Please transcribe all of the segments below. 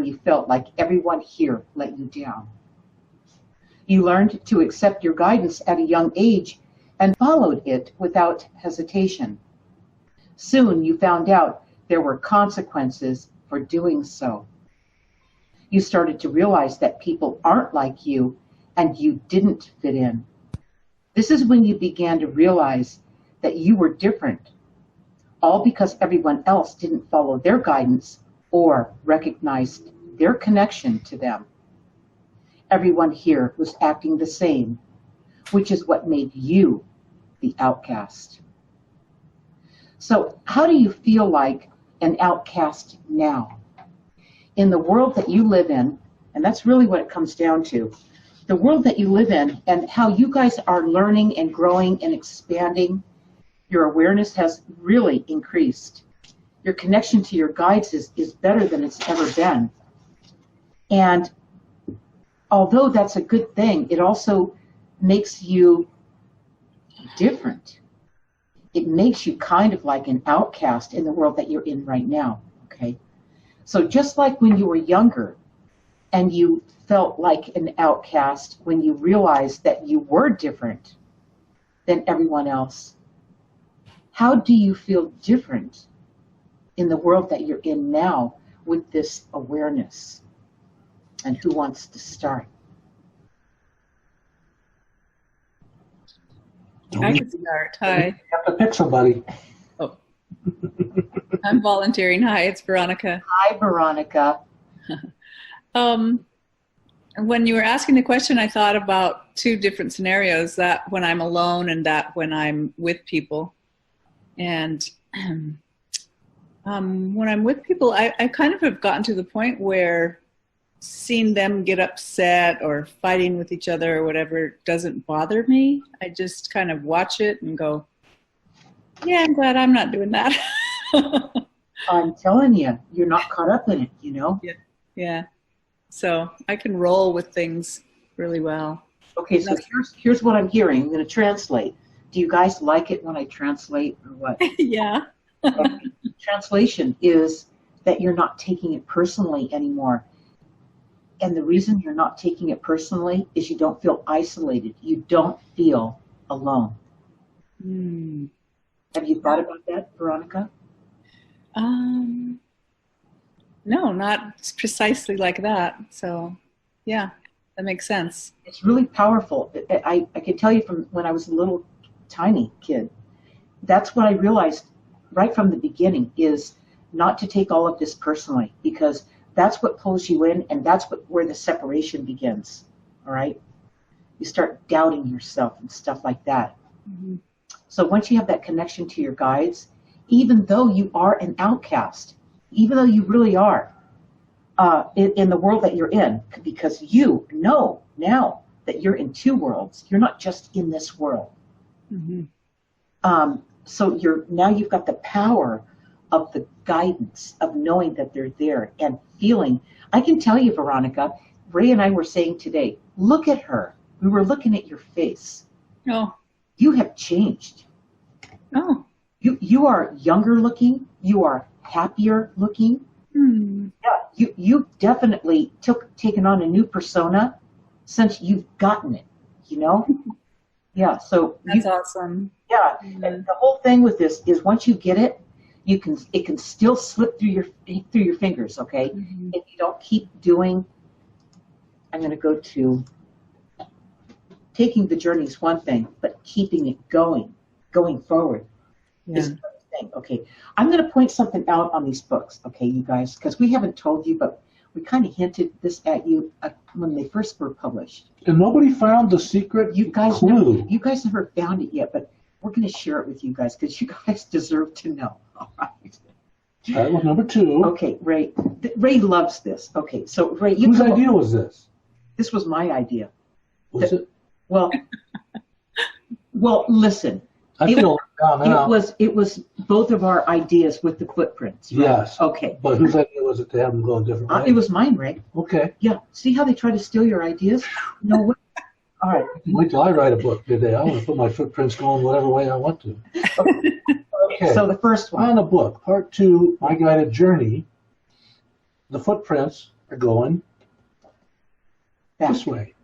you felt like everyone here let you down. You learned to accept your guidance at a young age and followed it without hesitation. Soon you found out there were consequences for doing so. You started to realize that people aren't like you and you didn't fit in. This is when you began to realize that you were different, all because everyone else didn't follow their guidance or recognized their connection to them. Everyone here was acting the same, which is what made you the outcast. So how do you feel like an outcast now? In the world that you live in, and that's really what it comes down to, the world that you live in and how you guys are learning and growing and expanding, your awareness has really increased. Your connection to your guides is better than it's ever been. And although that's a good thing, it also makes you different. It makes you kind of like an outcast in the world that you're in right now, okay? So just like when you were younger and you felt like an outcast when you realized that you were different than everyone else, how do you feel different in the world that you're in now with this awareness? And who wants to start? I can start. Hi. You have to pick somebody. Oh. I'm volunteering. Hi, it's Veronica. Hi, Veronica. When you were asking the question, I thought about two different scenarios, that when I'm alone and that when I'm with people. And when I'm with people, I kind of have gotten to the point where seeing them get upset or fighting with each other or whatever doesn't bother me. I just kind of watch it and go, yeah, I'm glad I'm not doing that. I'm telling you, you're not caught up in it, you know? Yeah. So I can roll with things really well. Okay, so here's what I'm hearing. I'm going to translate. Do you guys like it when I translate or what? Yeah. Translation is that you're not taking it personally anymore. And the reason you're not taking it personally is you don't feel isolated. You don't feel alone. Mm. Have you thought about that, Veronica? No, not precisely like that. So, yeah, that makes sense. It's really powerful. I can tell you from when I was a little tiny kid, that's what I realized right from the beginning, is not to take all of this personally, because that's what pulls you in, and that's where the separation begins, all right? You start doubting yourself and stuff like that. Mm-hmm. So once you have that connection to your guides, even though you are an outcast, even though you really are in the world that you're in, because you know now that you're in two worlds, you're not just in this world. Mm-hmm. So you've got the power of the guidance of knowing that they're there and feeling. I can tell you, Veronica, Ray and I were saying today, look at her. We were looking at your face. Oh. You have changed. Oh. You are younger looking. You are happier looking. Hmm. Yeah, you've definitely taken on a new persona since you've gotten it, you know? Yeah, so that's awesome. Yeah, and the whole thing with this is once you get it, it can still slip through your fingers, okay? Mm-hmm. If you don't keep doing, I'm going to go to taking the journey is one thing, but keeping it going forward is another thing. Okay, I'm going to point something out on these books, okay, you guys, because we haven't told you, but we kind of hinted this at you when they first were published. And nobody found the secret clue. You guys never found it yet, but we're going to share it with you guys because you guys deserve to know. All right. That was number 2. Okay, Ray. Ray loves this. Okay, so Ray, whose idea was this? This was my idea. Was it? Well, listen. I feel down now. It was both of our ideas with the footprints. Right? Yes. Okay. But whose idea was it to have them go a different way? It was mine, Ray. Okay. Yeah. See how they try to steal your ideas? No way. All right. Wait till I write a book today. I want to put my footprints going whatever way I want to. Okay. So the first one. On the book, part 2, My Guided Journey, the footprints are going Back. this way.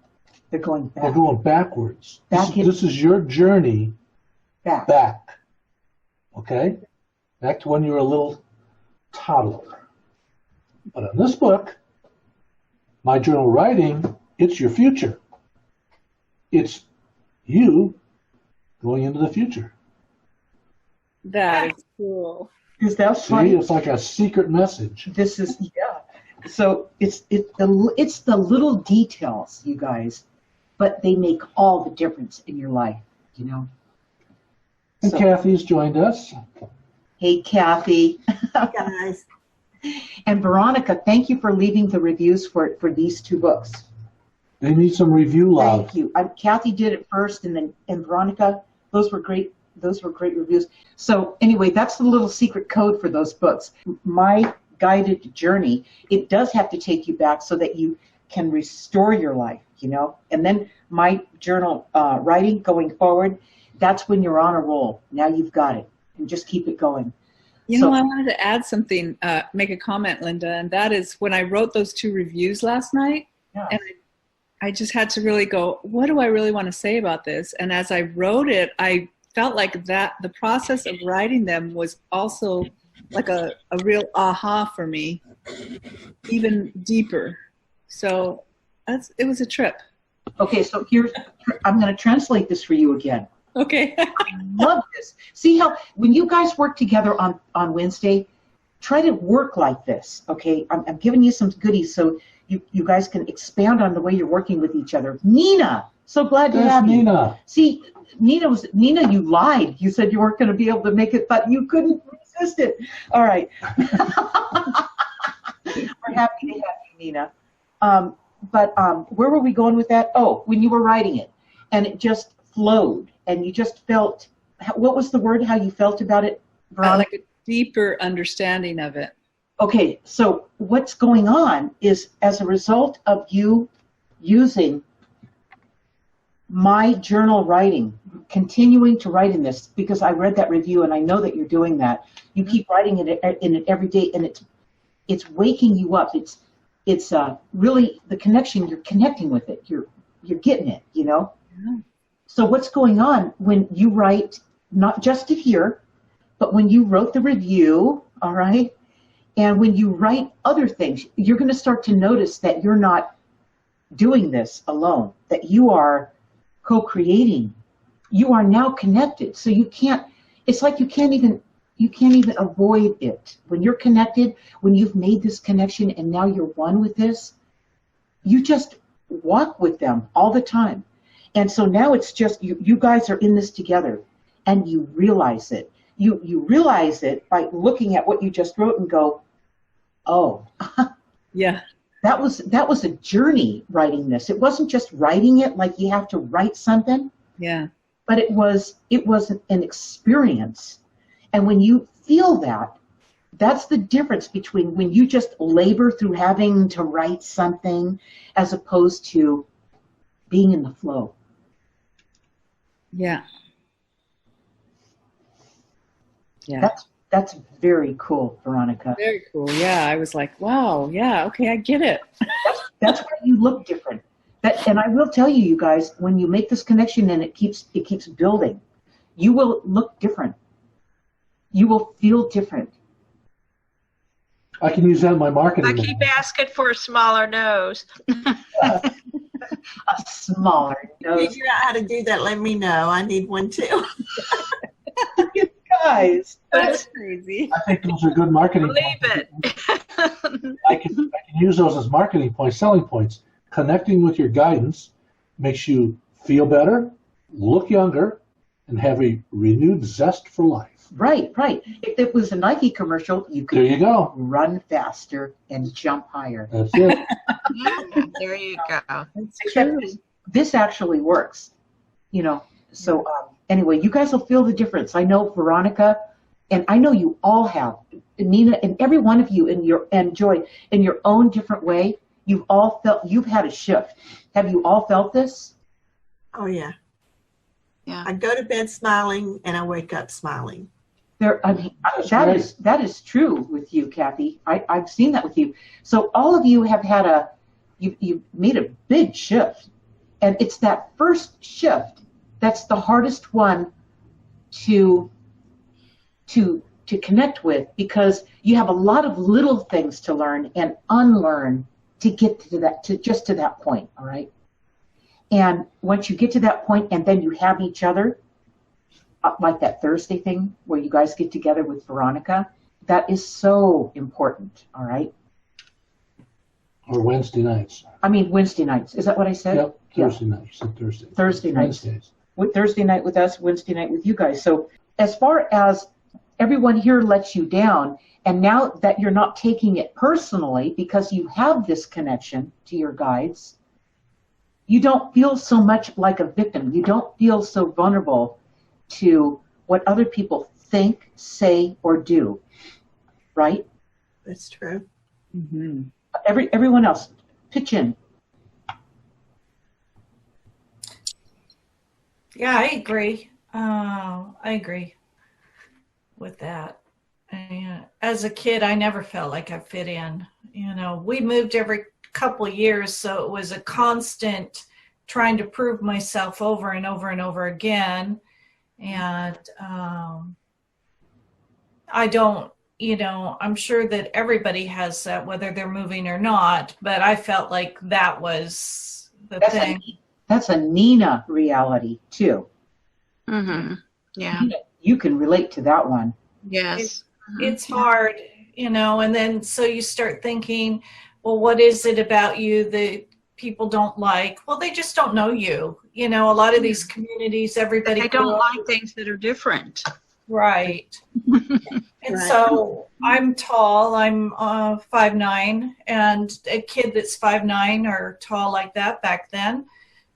They're going back. They're going backwards. Back in- This is your journey Back. back. Okay? Back to when you were a little toddler. But in this book, My Journal Writing, it's your future. It's you going into the future. That is cool. Is that See, funny? it's like a secret message. This is, yeah. So it's the little details, you guys, but they make all the difference in your life, you know. And So- Kathy's joined us. Hey, Kathy. Guys, And Veronica, thank you for leaving the reviews for these two books. They need some review love. Thank you. Kathy did it first, and Veronica. Those were great. Those were great reviews. So anyway, that's the little secret code for those books. My guided journey. It does have to take you back so that you can restore your life. You know. And then my journal writing going forward. That's when you're on a roll. Now you've got it, and just keep it going. You So- know, I wanted to add something, make a comment, Linda, and that is when I wrote those 2 reviews last night, Yeah. and I just had to really go, what do I really want to say about this? And as I wrote it, I felt like that the process of writing them was also like a real aha for me, even deeper. So it was a trip. Okay, so I'm going to translate this for you again. Okay. Love this. See how when you guys work together on Wednesday, try to work like this, okay? I'm giving you some goodies so you guys can expand on the way you're working with each other. Nina, so glad to Yes, have you. Nina. See, Nina, you lied. You said you weren't going to be able to make it, but you couldn't resist it. All right. We're happy to have you, Nina. But where were we going with that? Oh, when you were writing it, and it just flowed, and you just felt, what was the word, how you felt about it, Veronica? Like a deeper understanding of it. Okay, so what's going on is as a result of you using my journal writing, continuing to write in this, because I read that review and I know that you're doing that. You keep writing in it every day, and it's waking you up. It's really the connection. You're connecting with it. You're getting it. You know. Yeah. So what's going on when you write, not just to here, but when you wrote the review, all right, and when you write other things, you're going to start to notice that you're not doing this alone, that you are co-creating. You are now connected. So you can't, it's like you can't even avoid it. When you're connected, when you've made this connection and now you're one with this, you just walk with them all the time. And so now it's just, you guys are in this together, and you realize it. You realize it by looking at what you just wrote and go, oh, Yeah. that was a journey writing this. It wasn't just writing it like you have to write something, Yeah. but it was an experience. And when you feel that, that's the difference between when you just labor through having to write something as opposed to being in the flow. Yeah. Yeah. That's very cool, Veronica. Very cool. Yeah. I was like, wow. Yeah. Okay. I get it. That's why you look different. And I will tell you, you guys, when you make this connection and it keeps building, you will look different. You will feel different. I can use that in my marketing. I keep asking for a smaller nose. A smaller nose. figure out how to do that, let me know. I need one too. You guys. That's crazy. I think those are good marketing Believe points. it. I can use those as marketing points, selling points. Connecting with your guidance makes you feel better, look younger, and have a renewed zest for life. Right. If it was a Nike commercial, you There could you go. run faster and jump higher. That's it. There you go. That's Except true. this actually works, you know. So anyway, you guys will feel the difference. I know Veronica, and I know you all have, Nina, and every one of you and Joy, in your own different way. You've had a shift. Have you all felt this? Oh, yeah. Yeah. I go to bed smiling and I wake up smiling. I mean, That's right. that is true with you, Kathy. I've seen that with you. So all of you have had you've made a big shift, and it's that first shift that's the hardest one to connect with, because you have a lot of little things to learn and unlearn to get to that point. All right. And once you get to that point, and then you have each other, like that Thursday thing where you guys get together with Veronica, that is so important. All right. Or Wednesday nights. I mean, Wednesday nights. Is that what I said? Yep, Thursday night. You said Thursday. Thursday nights. Wednesdays. With Thursday night with us, Wednesday night with you guys. So as far as everyone here lets you down, and now that you're not taking it personally because you have this connection to your guides, you don't feel so much like a victim. You don't feel so vulnerable to what other people think, say, or do, right? That's true. Mm-hmm. Everyone else, pitch in. Yeah, I agree. I agree with that. And as a kid, I never felt like I fit in. You know, we moved every couple of years, so it was a constant trying to prove myself over and over and over again. And I don't, you know, I'm sure that everybody has that, whether they're moving or not, but I felt like that was the thing. That's a Nina reality, too. Mm-hmm. Yeah. Nina, you can relate to that one. Yes. It's hard, you know, and then so you start thinking, well, what is it about you that people don't like? Well, they just don't know you. You know, a lot of these communities, everybody. They don't like things that are different. Right. And Right. so I'm tall, I'm 5'9", and a kid that's 5'9" or tall like that back then,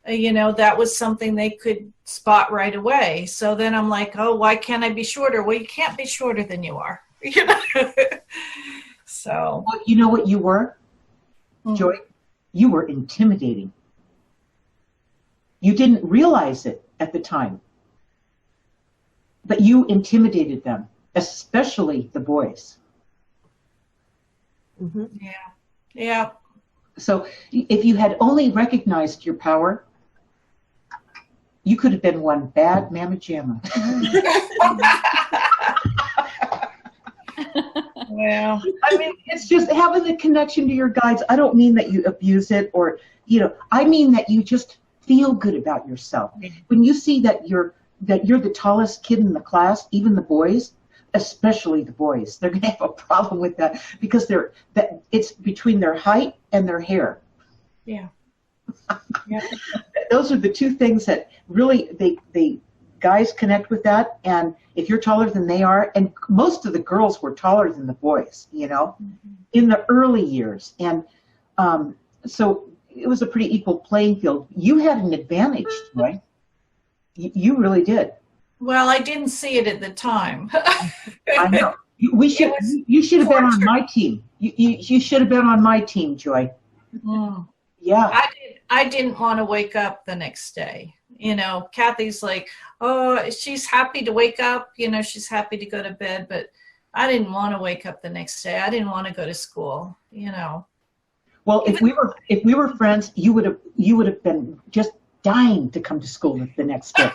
you know, that was something they could spot right away. So then I'm like, oh, why can't I be shorter? Well, you can't be shorter than you are, you know. So. Well, you know what you were, Joy? You were intimidating. You didn't realize it at the time, but you intimidated them, especially the boys. Mm-hmm. Yeah. Yeah. So if you had only recognized your power, you could have been one bad mamma jamma. Well, I mean, it's just having the connection to your guides. I don't mean that you abuse it or, you know, I mean that you just feel good about yourself. When you see that you're the tallest kid in the class, even the boys, especially the boys, they're going to have a problem with that because it's between their height and their hair. yeah. Yeah. Those are the two things that really they guys connect with that. And if you're taller than they are, and most of the girls were taller than the boys, you know, in the early years. And so it was a pretty equal playing field. You had an advantage, right? You really did. Well, I didn't see it at the time. I know. You should have been on my team. You should have been on my team, Joy. Mm. Yeah. I didn't want to wake up the next day. You know, Kathy's like, oh, she's happy to wake up. You know, she's happy to go to bed, but I didn't want to wake up the next day. I didn't want to go to school, you know. Well, if we were friends, you would have been just dying to come to school the next day.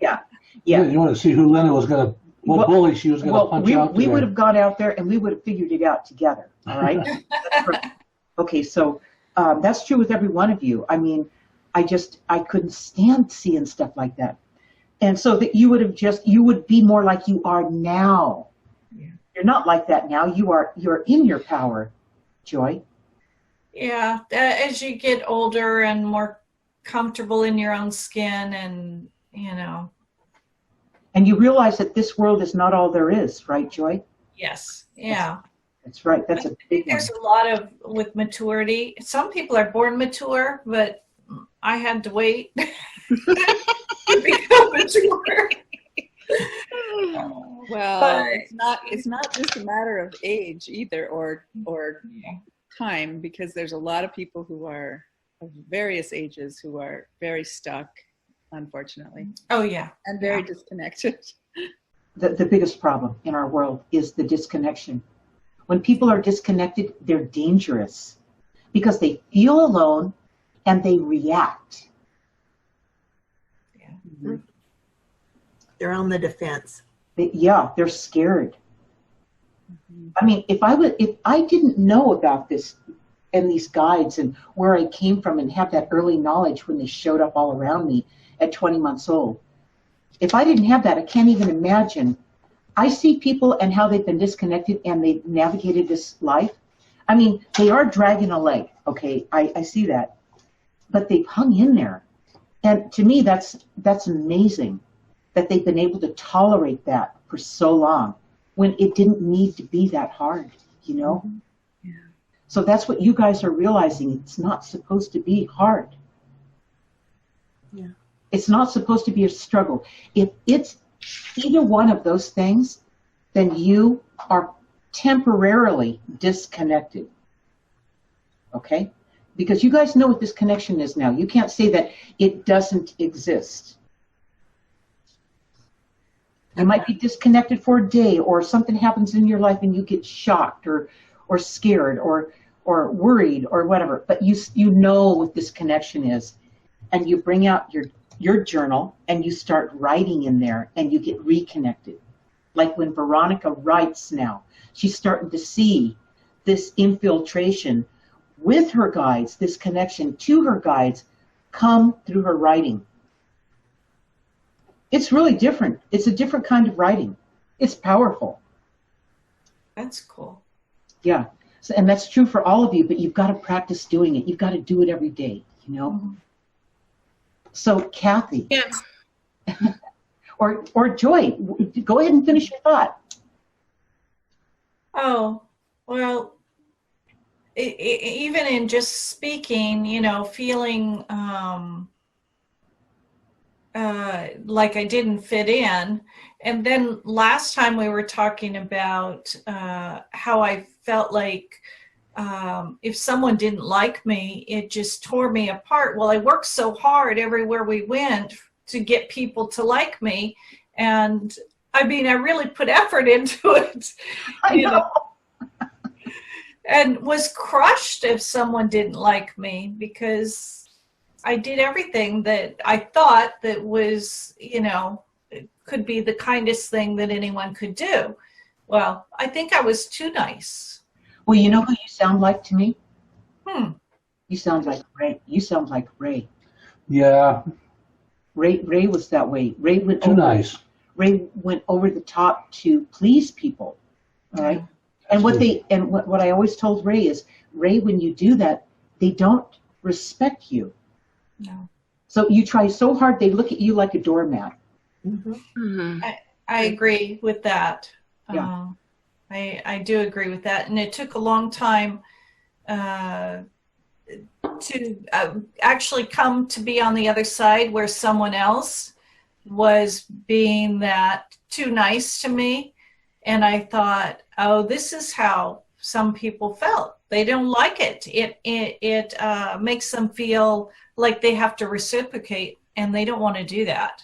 Yeah. You want to see who Lena was going to, what bully she was going to punch out we today. would have gone out there and we would have figured it out together. All right. That's perfect. Okay, so that's true with every one of you. I mean, I couldn't stand seeing stuff like that, and so that you would be more like you are now. Yeah. You're not like that now. You're in your power, Joy. Yeah, as you get older and more comfortable in your own skin, and you know. And you realize that this world is not all there is, right, Joy? Yes. Yeah. That's right. That's a big one. There's a lot with maturity. Some people are born mature, but I had to wait to become mature. Well, But- it's not just a matter of age either, or time, because there's a lot of people who are of various ages who are very stuck, unfortunately, Oh yeah. and very disconnected. the biggest problem in our world is the disconnection. When people are disconnected, they're dangerous because they feel alone and they react. Yeah. They're on the defense. They're scared. I mean, if I didn't know about this and these guides and where I came from and have that early knowledge when they showed up all around me at 20 months old, if I didn't have that, I can't even imagine. I see people and how they've been disconnected and they've navigated this life. I mean, they are dragging a leg, okay? I see that. But they've hung in there. And to me, that's amazing that they've been able to tolerate that for so long when it didn't need to be that hard, you know? Yeah. So that's what you guys are realizing. It's not supposed to be hard. Yeah. It's not supposed to be a struggle. If it's either one of those things, then you are temporarily disconnected. Okay? Because you guys know what this connection is now. You can't say that it doesn't exist. You might be disconnected for a day, or something happens in your life and you get shocked or scared or worried or whatever. But you know what this connection is, and you bring out your journal and you start writing in there and you get reconnected. Like when Veronica writes now, she's starting to see this infiltration with her guides, this connection to her guides come through her writing. It's really different. It's a different kind of writing. It's powerful. That's cool. Yeah. So, and that's true for all of you, but you've got to practice doing it. You've got to do it every day, you know? Mm-hmm. So, Kathy. Yes. or Joy, go ahead and finish your thought. Oh, well, even in just speaking, you know, feeling like I didn't fit in. And then last time we were talking about how I felt like if someone didn't like me, it just tore me apart. Well, I worked so hard everywhere we went to get people to like me. And I mean, I really put effort into it. I know. And was crushed if someone didn't like me, because I did everything that I thought that was, you know, it could be the kindest thing that anyone could do. Well, I think I was too nice. Well, you know who you sound like to me? You sound like Ray. You sound like Ray. Yeah. Ray was that way. Ray went too nice. Ray went over the top to please people. All right. And what I always told Ray is, Ray, when you do that, they don't respect you. No. So you try so hard, they look at you like a doormat. Mm-hmm. Mm-hmm. I agree with that. Yeah. I do agree with that. And it took a long time to actually come to be on the other side where someone else was being that too nice to me. And I thought, oh, this is how some people felt. They don't like it. It makes them feel like they have to reciprocate, and they don't want to do that.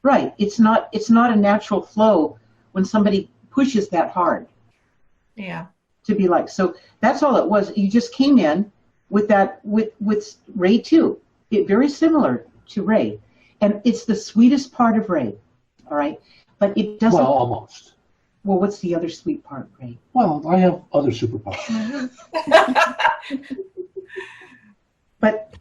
Right. It's not a natural flow when somebody pushes that hard. Yeah. To be like, so that's all it was. You just came in with that, with Ray too. Very similar to Ray. And it's the sweetest part of Ray. All right. But it doesn't. Well, almost. Well, what's the other sweet part, Ray? Well, I have other superpowers. But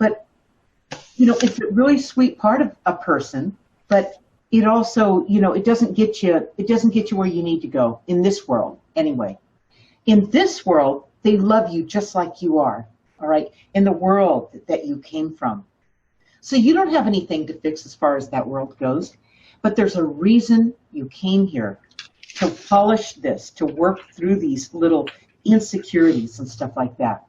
you know, it's a really sweet part of a person, but it also, you know, it doesn't get you where you need to go in this world anyway. In this world, they love you just like you are, all right? In the world that you came from. So you don't have anything to fix as far as that world goes, but there's a reason you came here, to polish this, to work through these little insecurities and stuff like that.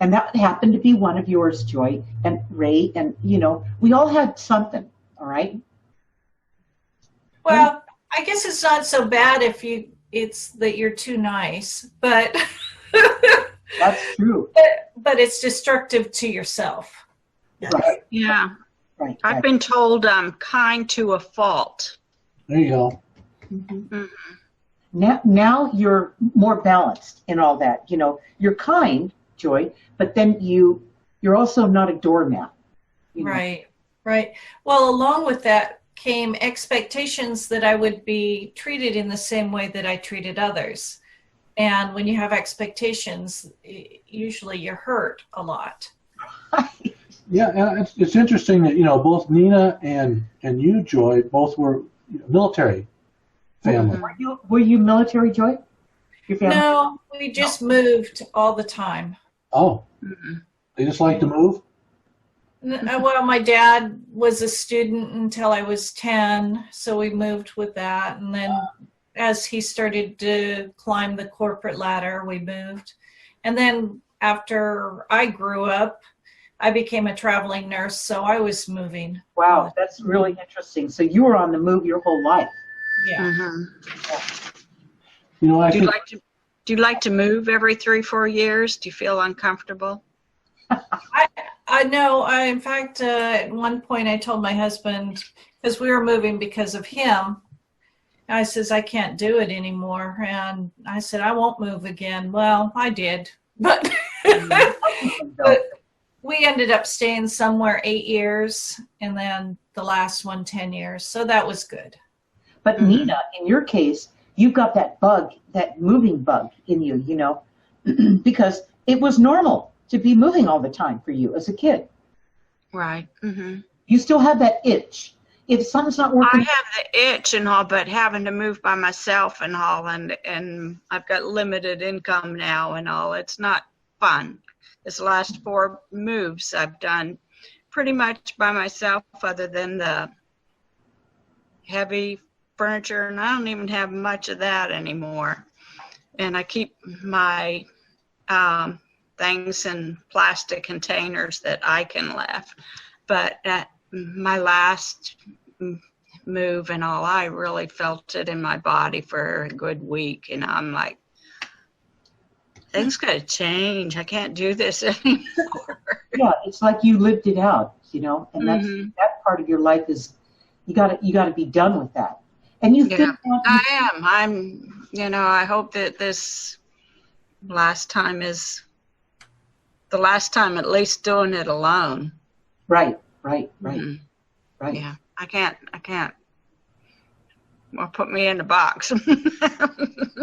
And that happened to be one of yours, Joy and Ray, and, you know, we all had something, all right? Well, I guess it's not so bad if it's that you're too nice, but that's true. But it's destructive to yourself. Right. Yeah. Right. I've been told I'm kind to a fault. There you go. Mhm. Now you're more balanced in all that. You know, you're kind, Joy, but then you're also not a doormat. You know? Right, right. Well, along with that came expectations that I would be treated in the same way that I treated others. And when you have expectations, usually you're hurt a lot. Yeah, and it's interesting that, you know, both Nina and you, Joy, both were military family. Were you military, Joy? Your family? No, we just moved all the time. Oh, Mhm. they just like to move? Well, my dad was a student until I was 10, so we moved with that. And then as he started to climb the corporate ladder, we moved. And then after I grew up, I became a traveling nurse, so I was moving. Wow, that's really interesting. So you were on the move your whole life. Yeah. Mhm. You know, I Do you think, like to do you like to move every 3-4 years? Do you feel uncomfortable? I know. In fact, at one point I told my husband, because we were moving because of him, I says, I can't do it anymore. And I said, I won't move again. Well, I did. But, but we ended up staying somewhere 8 years, and then the last one 10 years. So that was good. But Nina, in your case, you've got that bug, that moving bug in you, you know, because it was normal to be moving all the time for you as a kid. Right. Mhm. You still have that itch. If something's not I working, have the itch and all, but having to move by myself and all, and I've got limited income now and all, it's not fun. This last 4 moves I've done pretty much by myself, other than the heavy furniture, and I don't even have much of that anymore. And I keep my things in plastic containers that I can lift. But at my last move and all, I really felt it in my body for a good week, and I'm like, things gotta change. I can't do this anymore. yeah, it's like you lived it out, you know, and that's Mhm. that part of your life is you gotta be done with that. And you Yeah, think that I am. I'm, I hope that this last time is the last time, at least doing it alone. right. Mhm. Right. Yeah, I can't. Well, put me in the box.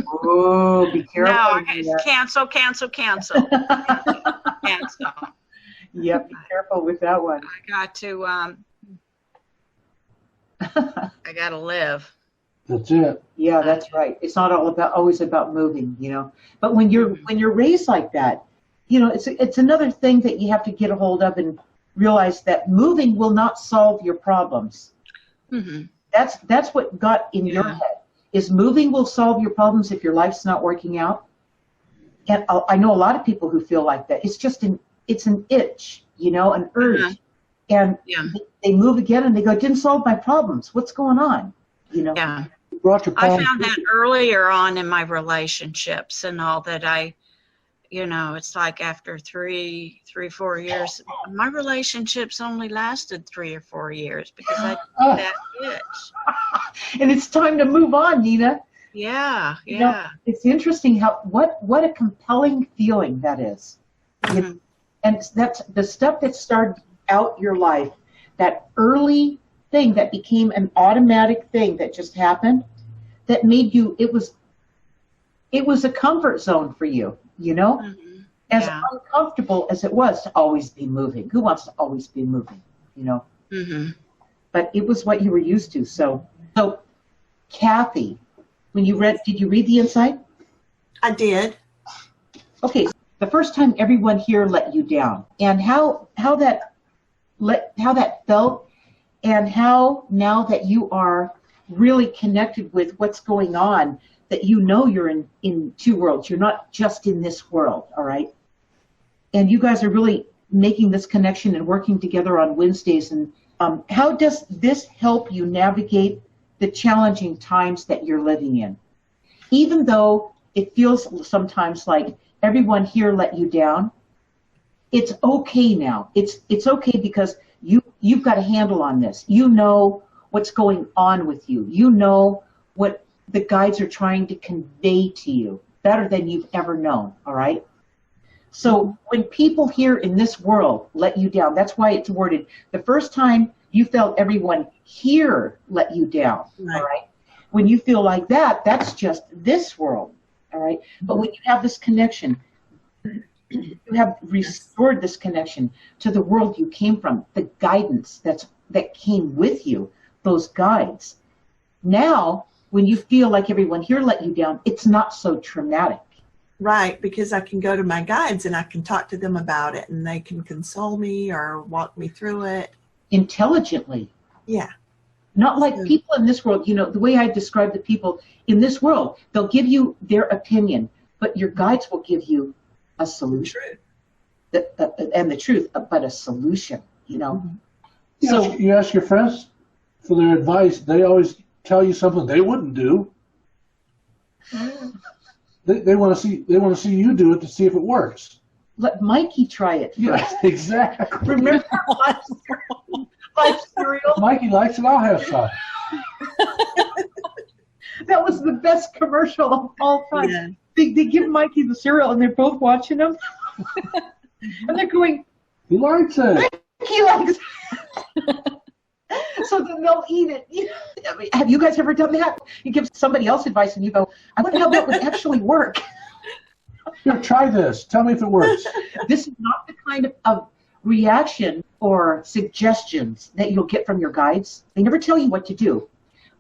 Oh, be careful. No, I Nina. cancel. Cancel. Yep, be careful with that one. I got to, I got to live. that's it. Yeah, that's right. It's not always about moving, you know. But when you're raised like that, you know, it's another thing that you have to get a hold of and realize that moving will not solve your problems. Hmm. That's what got in your head. Is moving will solve your problems if your life's not working out. And I know a lot of people who feel like that. It's just it's an itch, you know, an urge. Uh-huh. And Yeah. they move again and they go, it didn't solve my problems. What's going on? You know? Yeah. You brought your I palm found that earlier on in my relationships and all that it's like after 4 years, my relationships only lasted 3 or 4 years because I did that itch. And it's time to move on, Nina. Yeah, You know, yeah. it's interesting what a compelling feeling that is. You know, Mhm. and that's the stuff that started out your life, that early thing that became an automatic thing that just happened, that made you, it was a comfort zone for you, you know? Mhm. As Yeah. uncomfortable as it was to always be moving. Who wants to always be moving, you know? Mhm. But it was what you were used to. So Kathy, did you read the inside? I did. Okay, the first time everyone here let you down, and how that felt, and how now that you are really connected with what's going on, that you know you're in two worlds. You're not just in this world, all right? And you guys are really making this connection and working together on Wednesdays. And how does this help you navigate the challenging times that you're living in? Even though it feels sometimes like everyone here let you down, it's okay now. It's okay because you've got a handle on this. You know what's going on with you. You know what the guides are trying to convey to you better than you've ever known, all right? So when people here in this world let you down, that's why it's worded, the first time you felt everyone here let you down, all right? When you feel like that, that's just this world, all right? But when you have this connection, you have restored this connection to the world you came from, the guidance that came with you, those guides. Now, when you feel like everyone here let you down, it's not so traumatic. Right, because I can go to my guides and I can talk to them about it and they can console me or walk me through it. Intelligently. Yeah. Not like people in this world, you know, the way I describe the people in this world, they'll give you their opinion, but your guides will give you a solution. And the truth, but a solution, you know. So you ask your friends for their advice, they always tell you something they wouldn't do. They want to see you do it to see if it works. Let Mikey try it first. Yeah, exactly. Remember life cereal? Mikey likes it, I'll have some. That was the best commercial of all time. Yeah. They give Mikey the cereal and they're both watching him. And they're going, He likes it. he likes it. So then they'll eat it. You know, I mean, have you guys ever done that? You give somebody else advice and you go, I wonder how that would actually work. Here, try this. Tell me if it works. This is not the kind of reaction or suggestions that you'll get from your guides. They never tell you what to do,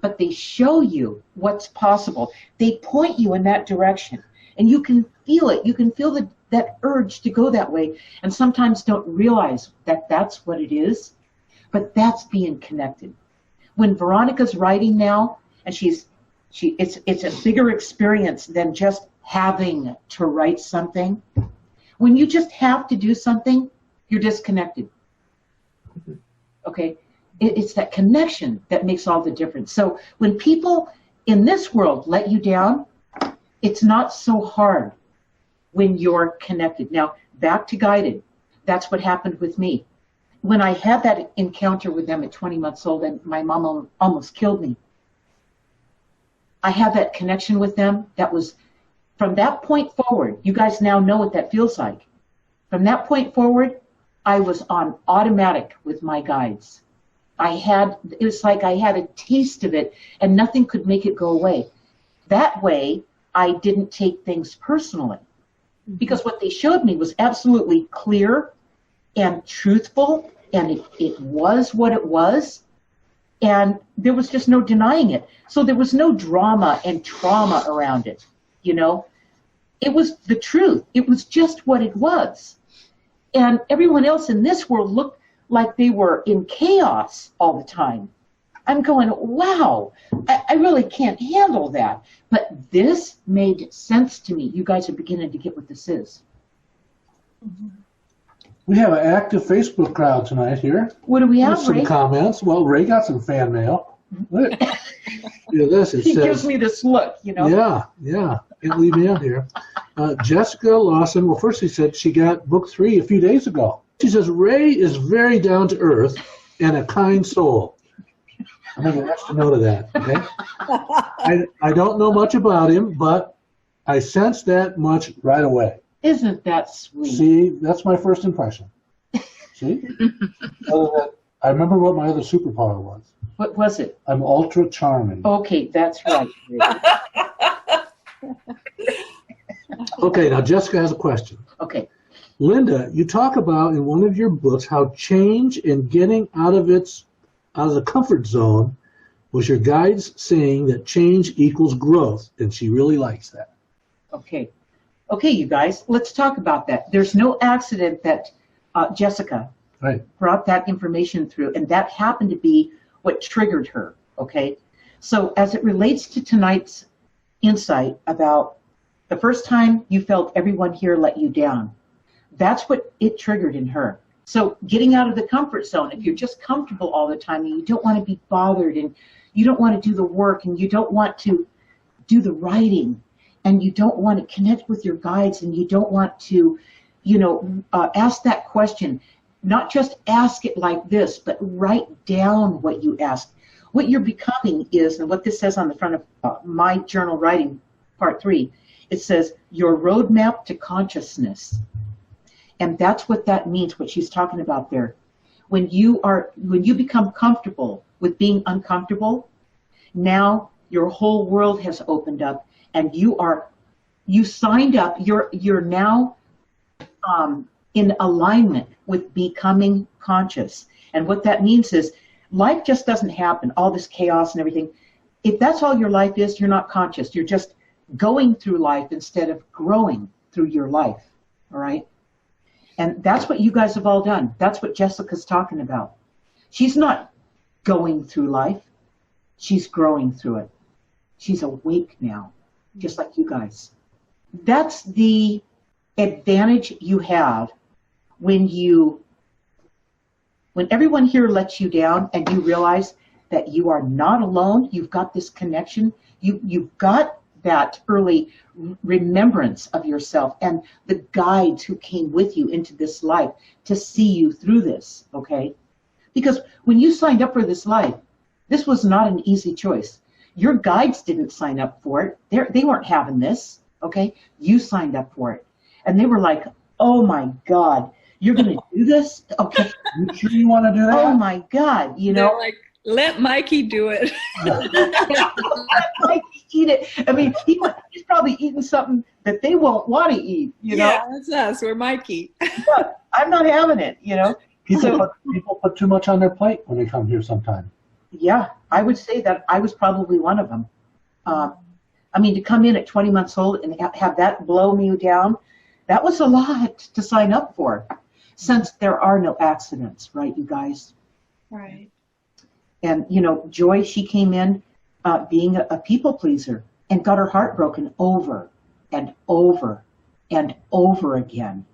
but they show you what's possible. They point you in that direction, and you can feel it. You can feel that urge to go that way, and sometimes don't realize that that's what it is, but that's being connected. When Veronica's writing now, and it's a bigger experience than just having to write something. When you just have to do something, you're disconnected. Okay? It's that connection that makes all the difference. So when people in this world let you down, it's not so hard when you're connected. Now, back to guided. That's what happened with me. When I had that encounter with them at 20 months old and my mom almost killed me, I had that connection with them. That was, from that point forward, you guys now know what that feels like. From that point forward, I was on automatic with my guides. It was like I had a taste of it and nothing could make it go away. That way, I didn't take things personally. Because what they showed me was absolutely clear and truthful, and it was what it was, and there was just no denying it. So there was no drama and trauma around it, you know. It was the truth. It was just what it was. And everyone else in this world looked like they were in chaos all the time. I'm going, wow, I really can't handle that. But this made sense to me. You guys are beginning to get what this is. We have an active Facebook crowd tonight here. What do we have, Some Ray? comments. Well, Ray got some fan mail. Look. Yeah, this. It He says, gives me this look, you know. Yeah. Can't leave me out here. Jessica Lawson, well, first she said she got book 3 a few days ago. She says, Ray is very down to earth and a kind soul. I'm going to ask a note of that, okay? I don't know much about him, but I sense that much right away. Isn't that sweet? See, that's my first impression. See? I remember what my other superpower was. What was it? I'm ultra charming. Okay, that's right. Okay, now Jessica has a question. Okay. Linda, you talk about in one of your books how change and getting out of the comfort zone was your guides saying that change equals growth, and she really likes that. Okay. Okay, you guys, let's talk about that. There's no accident that Jessica brought that information through, and that happened to be what triggered her, okay? So as it relates to tonight's insight about the first time you felt everyone here let you down, that's what it triggered in her. So getting out of the comfort zone, if you're just comfortable all the time and you don't want to be bothered and you don't want to do the work and you don't want to do the writing and you don't want to connect with your guides and you don't want to, ask that question, not just ask it like this, but write down what you ask. what you're becoming is, and what this says on the front of my journal writing, part 3, it says your roadmap to consciousness. And that's what that means, what she's talking about there. When you become comfortable with being uncomfortable, now your whole world has opened up, and you signed up. You're now in alignment with becoming conscious. And what that means is life just doesn't happen, all this chaos and everything. If that's all your life is, you're not conscious. You're just going through life instead of growing through your life, all right? And that's what you guys have all done. That's what Jessica's talking about. She's not going through life. She's growing through it. She's awake now, just like you guys. That's the advantage you have when everyone here lets you down and you realize that you are not alone. You've got this connection. You've got that early remembrance of yourself and the guides who came with you into this life to see you through this, okay? Because when you signed up for this life, this was not an easy choice. Your guides didn't sign up for it. They weren't having this, okay? You signed up for it. And they were like, oh my God, you're going to do this? Okay. You sure you want to do that? Oh my God, you know? They're like, let Mikey do it. Let Mikey eat it. I mean, he's probably eating something that they won't want to eat, you know? Yeah, that's us. We're Mikey. But I'm not having it, you know? People put too much on their plate when they come here sometime. Yeah, I would say that I was probably one of them. I mean, to come in at 20 months old and have that blow me down, that was a lot to sign up for, since there are no accidents, right, you guys? Right. And, you know, Joy, she came in being a people pleaser and got her heart broken over and over and over again.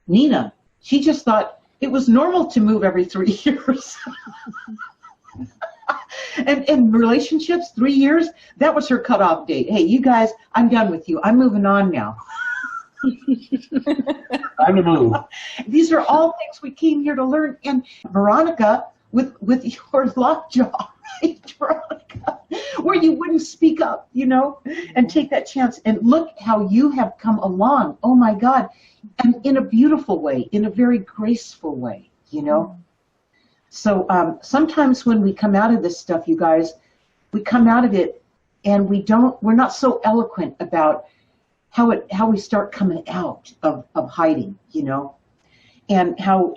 Nina, she just thought it was normal to move every 3 years. And in relationships, 3 years, that was her cutoff date. Hey, you guys, I'm done with you. I'm moving on now. Time to move. These are all things we came here to learn. And Veronica, with your lockjaw, right, Veronica, where you wouldn't speak up, you know, and take that chance. And look how you have come along. Oh, my God. And in a beautiful way, in a very graceful way, you know. So sometimes when we come out of this stuff, you guys, we come out of it and we're not so eloquent about how we start coming out of hiding, you know, and how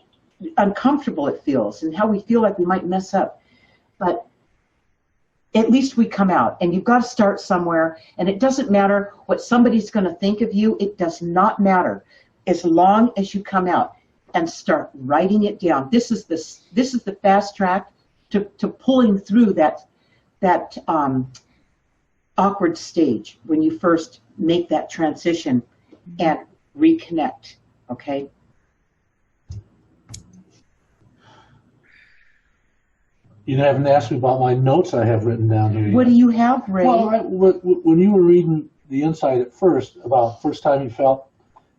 uncomfortable it feels and how we feel like we might mess up. But at least we come out, and you've got to start somewhere, and it doesn't matter what somebody's going to think of you. It does not matter as long as you come out and start writing it down. This is the fast track to pulling through that awkward stage when you first make that transition and reconnect, okay? You haven't asked me about my notes I have written down here. What do you have, Ray? Well, when you were reading the insight at first, about first time you felt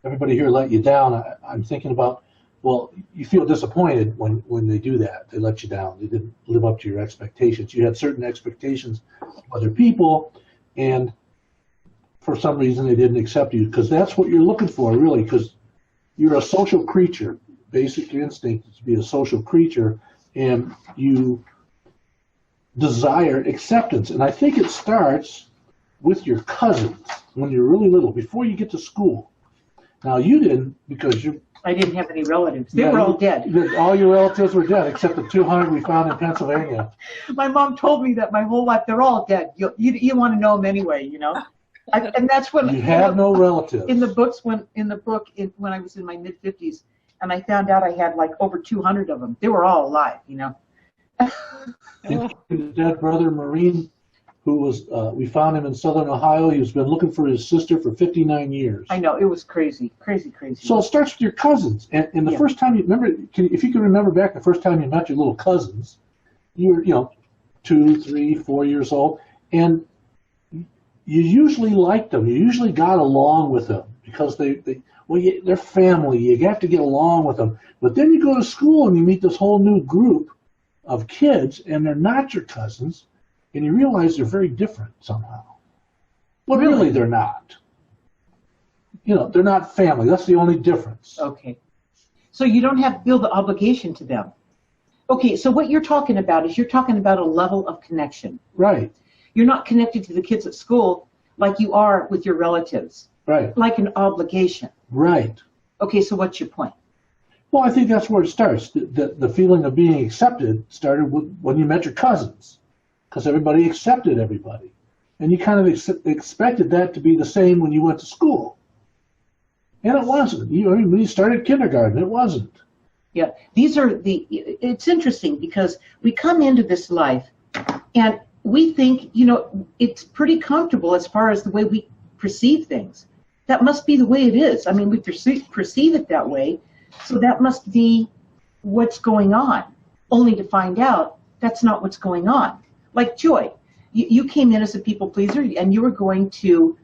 everybody here let you down, I'm thinking about, well, you feel disappointed when they do that. They let you down. They didn't live up to your expectations. You had certain expectations of other people, and for some reason they didn't accept you, because that's what you're looking for, really, because you're a social creature. Basic instinct is to be a social creature, and you desire acceptance. And I think it starts with your cousins when you're really little, before you get to school. Now, you didn't, because I didn't have any relatives. They were all dead. All your relatives were dead, except the 200 we found in Pennsylvania. My mom told me that my whole life. They're all dead. You want to know them anyway, you know. And that's when you have no relatives. In the book when I was in my mid-50s, and I found out I had like over 200 of them. They were all alive, you know. His dead brother, Marine, who was, we found him in southern Ohio. He's been looking for his sister for 59 years. I know, it was crazy. So it starts with your cousins. And the first time you remember, if you can remember back the first time you met your little cousins, you were, 2, 3, 4 years old, and you usually liked them. You usually got along with them because they're family. You have to get along with them. But then you go to school and you meet this whole new group, of kids, and they're not your cousins, and you realize they're very different somehow. Well, really they're not. You know, they're not family. That's the only difference. Okay. So you don't have to feel the obligation to them. Okay, so what you're talking about is you're talking about a level of connection. Right. You're not connected to the kids at school like you are with your relatives. Right. Like an obligation. Right. Okay, so what's your point? Well, I think that's where it starts. The feeling of being accepted started when you met your cousins, because everybody accepted everybody. And you kind of expected that to be the same when you went to school. And it wasn't. When you started kindergarten, it wasn't. Yeah, it's interesting because we come into this life and we think, it's pretty comfortable as far as the way we perceive things. That must be the way it is. I mean, we perceive it that way, so that must be what's going on, only to find out that's not what's going on. Like Joy, you came in as a people pleaser and you were going to,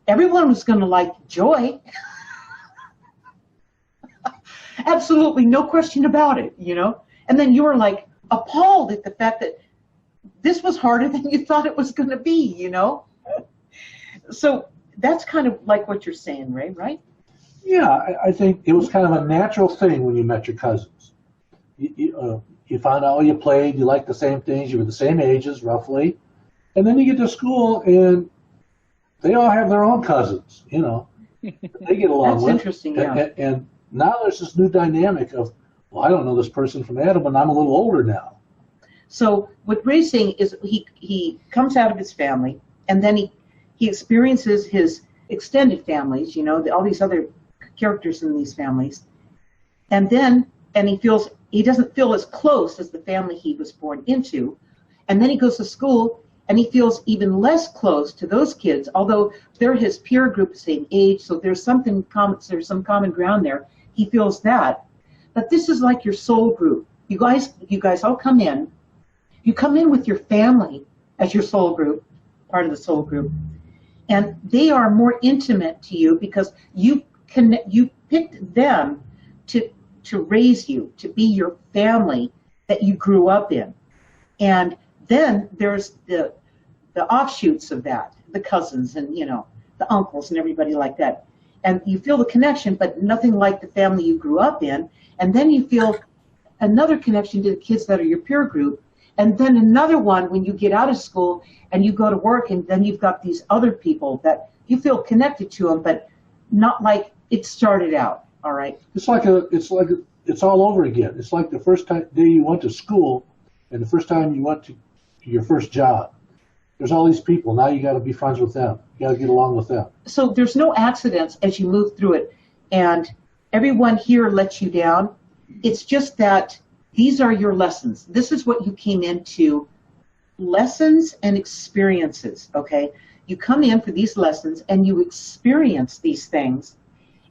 everyone was going to like Joy. Absolutely, no question about it, And then you were like appalled at the fact that this was harder than you thought it was going to be, So that's kind of like what you're saying, Ray, right? Yeah, I think it was kind of a natural thing when you met your cousins. You found out you played, you liked the same things, you were the same ages, roughly. And then you get to school, and they all have their own cousins, They get along That's with. interesting, yeah. And now there's this new dynamic of, well, I don't know this person from Adam, and I'm a little older now. So what Ray's saying is he comes out of his family, and then he experiences his extended families, all these other characters in these families, and he doesn't feel as close as the family he was born into, and then he goes to school and he feels even less close to those kids, although they're his peer group, same age, so there's some common ground there. He feels that, but this is like your soul group. You guys all come in. You come in with your family as your soul group, part of the soul group, and they are more intimate to you because you picked them to raise you, to be your family that you grew up in. And then there's the offshoots of that, the cousins and, the uncles and everybody like that. And you feel the connection, but nothing like the family you grew up in. And then you feel another connection to the kids that are your peer group. And then another one when you get out of school and you go to work, and then you've got these other people that you feel connected to them, but not like it started out. All right. It's all over again. It's like the first day you went to school and the first time you went to your first job. There's all these people. Now you got to be friends with them. You got to get along with them. So there's no accidents as you move through it. And everyone here lets you down. It's just that these are your lessons. This is what you came into, lessons and experiences, okay? You come in for these lessons and you experience these things,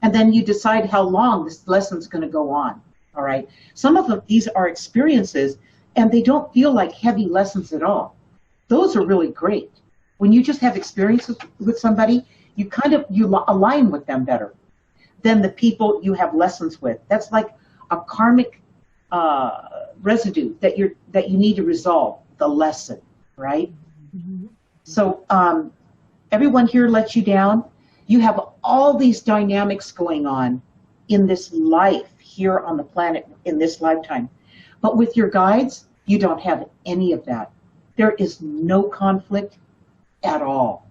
and then you decide how long this lesson's going to go on, all right? Some of them, these are experiences, and they don't feel like heavy lessons at all. Those are really great. When you just have experiences with somebody, you align with them better than the people you have lessons with. That's like a karmic residue that you need to resolve, the lesson, right? Mm-hmm. So everyone here lets you down. You have all these dynamics going on in this life here on the planet in this lifetime. But with your guides, you don't have any of that. There is no conflict at all.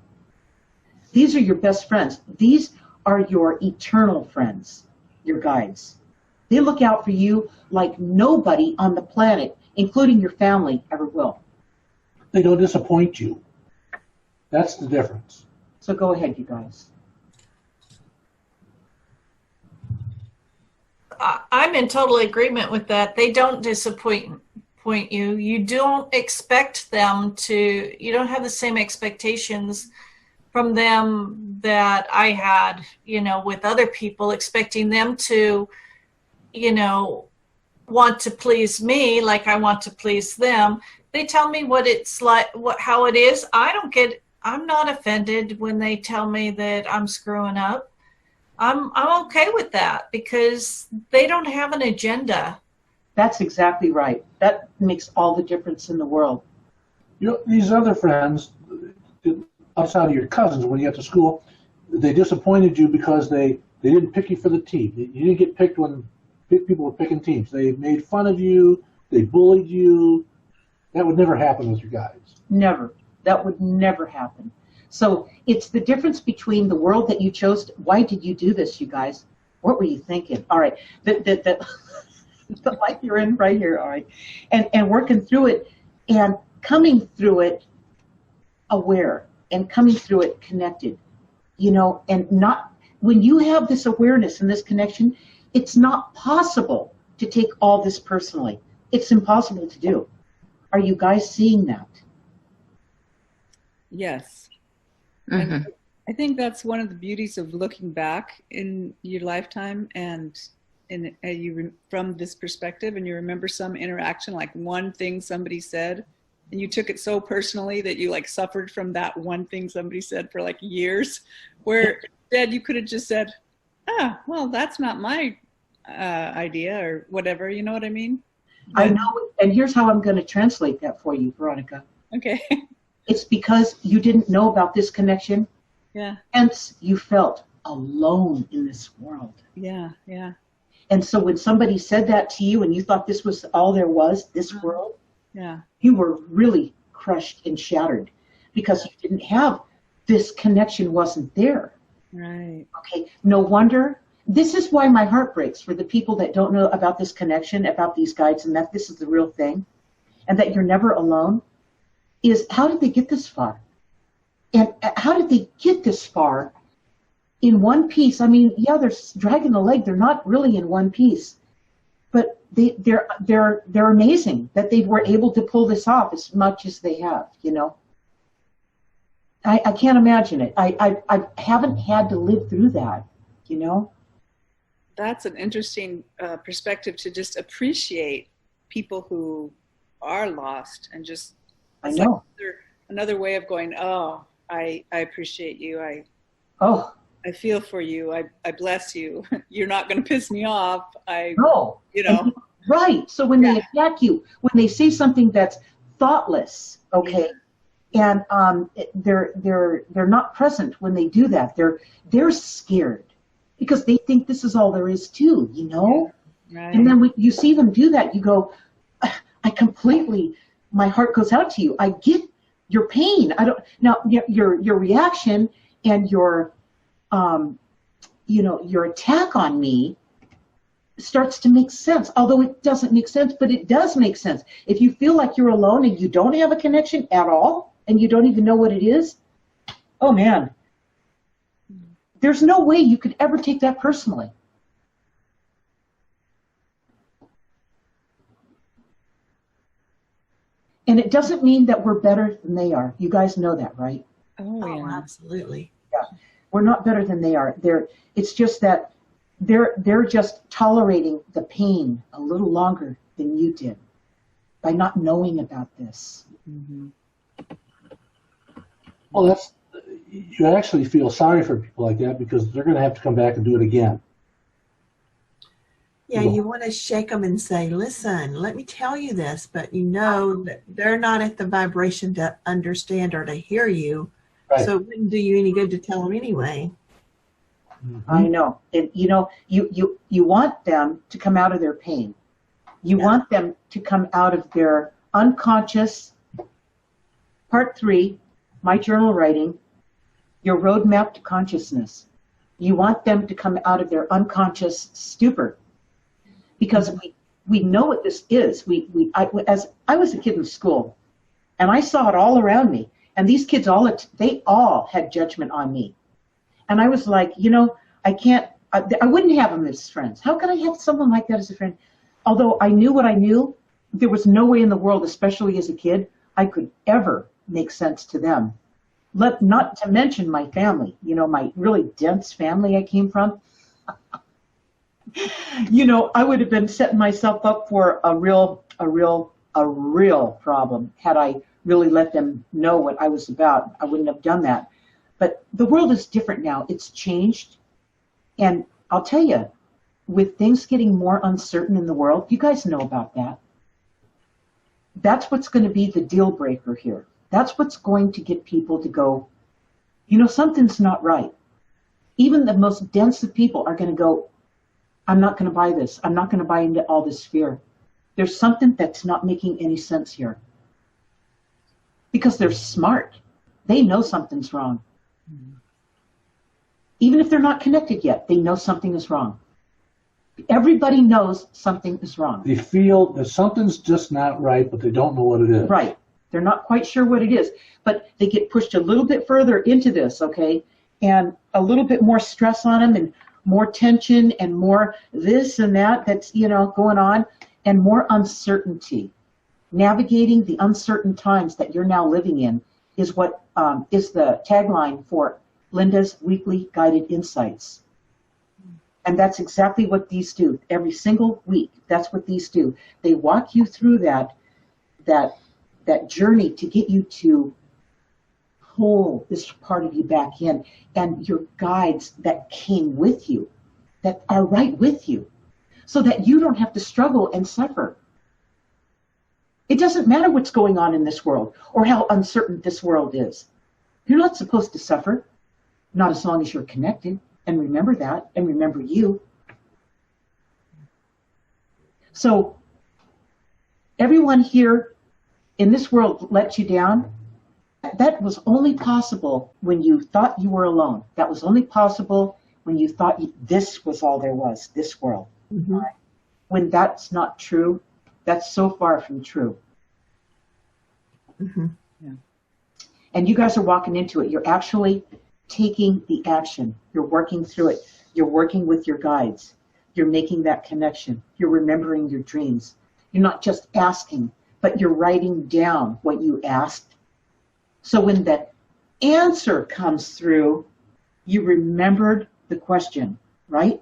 These are your best friends. These are your eternal friends, your guides. They look out for you like nobody on the planet, including your family, ever will. They don't disappoint you. That's the difference. So go ahead, you guys. I'm in total agreement with that. They don't disappoint you. You don't expect them to, you don't have the same expectations from them that I had, with other people, expecting them to, want to please me like I want to please them. They tell me what it's like, how it is. I'm not offended when they tell me that I'm screwing up. I'm okay with that because they don't have an agenda. That's exactly right. That makes all the difference in the world. You know, these other friends, outside of your cousins, when you got to school, they disappointed you because they didn't pick you for the team. You didn't get picked when people were picking teams. They made fun of you. They bullied you. That would never happen with your guys. Never. That would never happen. So it's the difference between the world that you chose. Why did you do this, you guys? What were you thinking? All right. The life you're in right here, all right. And working through it and coming through it aware and coming through it connected, you know, and not, when you have this awareness and this connection, it's not possible to take all this personally. It's impossible to do. Are you guys seeing that? Yes. Mhm. I think that's one of the beauties of looking back in your lifetime and from this perspective, and you remember some interaction, like one thing somebody said, and you took it so personally that you like suffered from that one thing somebody said for like years, where instead you could have just said, well, that's not my idea or whatever, you know what I mean? I know, and here's how I'm going to translate that for you, Veronica. Okay. It's because you didn't know about this connection. Yeah. Hence, you felt alone in this world. Yeah, yeah. And so when somebody said that to you and you thought this was all there was, this world, yeah, you were really crushed and shattered because you didn't have, this connection wasn't there. Right. Okay, no wonder. This is why my heart breaks for the people that don't know about this connection, about these guides, and that this is the real thing, and that you're never alone, is how did they get this far? And how did they get this far in one piece? I mean, yeah, they're dragging the leg. They're not really in one piece, but they're amazing that they were able to pull this off as much as they have. You know, I can't imagine it. I haven't had to live through that. You know, that's an interesting perspective to just appreciate people who are lost and just. I know. Like another way of going, oh, I appreciate you. I feel for you. I bless you. You're not going to piss me off. No. You know. Right. So when they attack you, when they say something that's thoughtless, okay, and they're not present when they do that. They're scared because they think this is all there is to, you know. Right. And then when you see them do that, you go, my heart goes out to you. I get your pain. Your reaction and your attack on me starts to make sense. Although it doesn't make sense, but it does make sense. If you feel like you're alone and you don't have a connection at all, and you don't even know what it is, oh man, there's no way you could ever take that personally. And it doesn't mean that we're better than they are. You guys know that, right? Oh, yeah. Absolutely. Yeah. We're not better than they are. It's just that they're just tolerating the pain a little longer than you did by not knowing about this. Mm-hmm. Well, you actually feel sorry for people like that because they're going to have to come back and do it again. Yeah, you want to shake them and say, listen, let me tell you this, but you know that they're not at the vibration to understand or to hear you. Right. So it wouldn't do you any good to tell them anyway. Mm-hmm. I know. And, you want them to come out of their pain. You want them to come out of their unconscious, part 3, my journal writing, your roadmap to consciousness. You want them to come out of their unconscious stupor. Because we know what this is. As I was a kid in school, and I saw it all around me, and these kids they all had judgment on me, and I was like, I wouldn't have them as friends. How could I have someone like that as a friend? Although I knew what I knew, there was no way in the world, especially as a kid, I could ever make sense to them. Not to mention my family. My really dense family I came from. I would have been setting myself up for a real problem had I really let them know what I was about. I wouldn't have done that. But the world is different now. It's changed. And I'll tell you, with things getting more uncertain in the world, you guys know about that. That's what's going to be the deal breaker here. That's what's going to get people to go, something's not right. Even the most dense of people are going to go, I'm not going to buy this. I'm not going to buy into all this fear. There's something that's not making any sense here. Because they're smart. They know something's wrong. Even if they're not connected yet, they know something is wrong. Everybody knows something is wrong. They feel that something's just not right, but they don't know what it is. Right. They're not quite sure what it is, but they get pushed a little bit further into this, okay? And a little bit more stress on them and more tension and more this and that that's, going on, and more uncertainty. Navigating the uncertain times that you're now living in is what is the tagline for Linda's Weekly Guided Insights. And that's exactly what these do. Every single week, that's what these do. They walk you through that journey to get you to pull this part of you back in, and your guides that came with you, that are right with you, so that you don't have to struggle and suffer. It doesn't matter what's going on in this world or how uncertain this world is. You're not supposed to suffer, not as long as you're connected. And remember that, and remember you. So everyone here in this world let you down. That was only possible when you thought you were alone. That was only possible when you thought this was all there was, this world. Mm-hmm. When that's not true, that's so far from true. Mm-hmm. Yeah. And you guys are walking into it. You're actually taking the action. You're working through it. You're working with your guides. You're making that connection. You're remembering your dreams. You're not just asking, but you're writing down what you asked. So when the answer comes through, you remembered the question, right?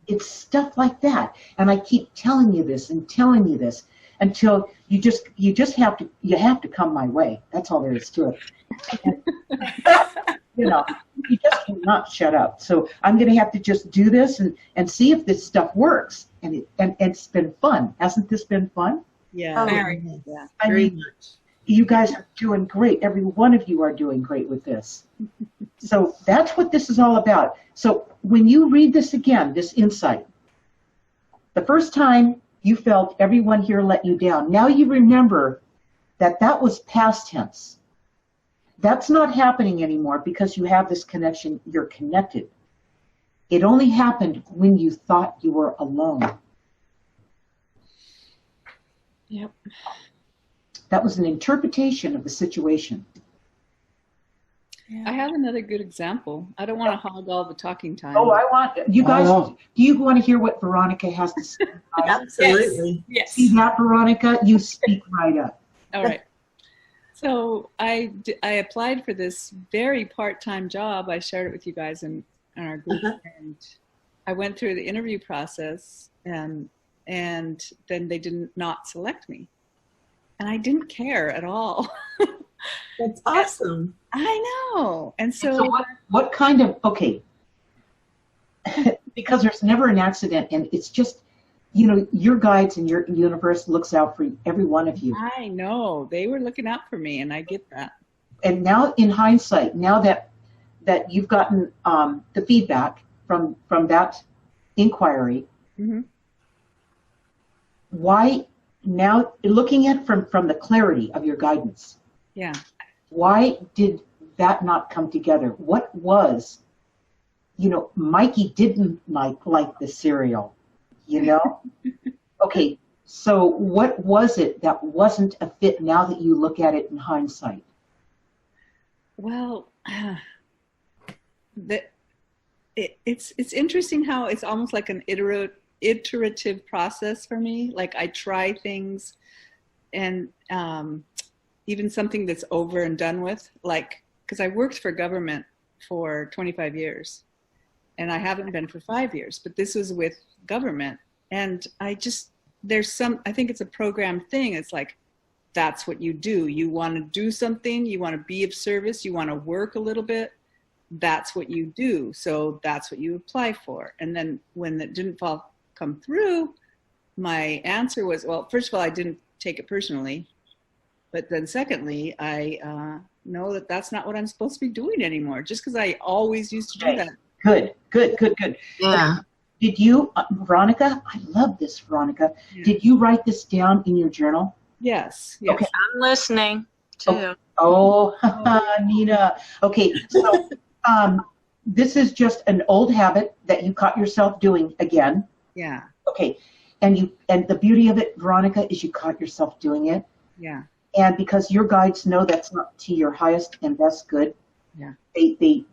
It's stuff like that. And I keep telling you this and telling you this until you just have to come my way. That's all there is to it. You just cannot shut up. So I'm going to have to just do this and see if this stuff works. And it's been fun. Hasn't this been fun? Yeah. Very. Yeah. I mean, you guys are doing great. Every one of you are doing great with this. So that's what this is all about. So when you read this again, this insight, the first time you felt everyone here let you down, now you remember that was past tense. That's not happening anymore because you have this connection. You're connected. It only happened when you thought you were alone. Yep. That was an interpretation of the situation. Yeah. I have another good example. I don't want to hog all the talking time. Oh, I want you guys. Do you want to hear what Veronica has to say? Absolutely. Yes. See that, Veronica? You speak right up. All right. So I applied for this very part-time job. I shared it with you guys in our group, and I went through the interview process, and then they did not select me, and I didn't care at all. That's awesome. I know. And so what kind of, okay, because there's never an accident, and it's just, your guides and your universe looks out for every one of you. I know. They were looking out for me, and I get that. And now in hindsight, now that you've gotten the feedback from that inquiry, mm-hmm. Why now, looking at it from the clarity of your guidance, yeah, why did that not come together? What was, Mikey didn't like the cereal, Okay, so what was it that wasn't a fit now that you look at it in hindsight? Well, it's interesting how it's almost like an iterative process for me. Like I try things, and even something that's over and done with, like, because I worked for government for 25 years and I haven't been for 5 years, but this was with government. And I think it's a program thing. It's like, that's what you do. You want to do something, you want to be of service, you want to work a little bit, that's what you do. So that's what you apply for. And then when it didn't come through, my answer was, well, first of all, I didn't take it personally. But then secondly, I know that that's not what I'm supposed to be doing anymore, just because I always used to do that. Good. Yeah. Did you, Veronica, I love this, Veronica. Yeah. Did you write this down in your journal? Yes. Okay. I'm listening too. Oh, Nina. Okay, so this is just an old habit that you caught yourself doing again. Yeah. Okay, and the beauty of it, Veronica, is you caught yourself doing it. Yeah. And because your guides know that's not to your highest and best good. Yeah. They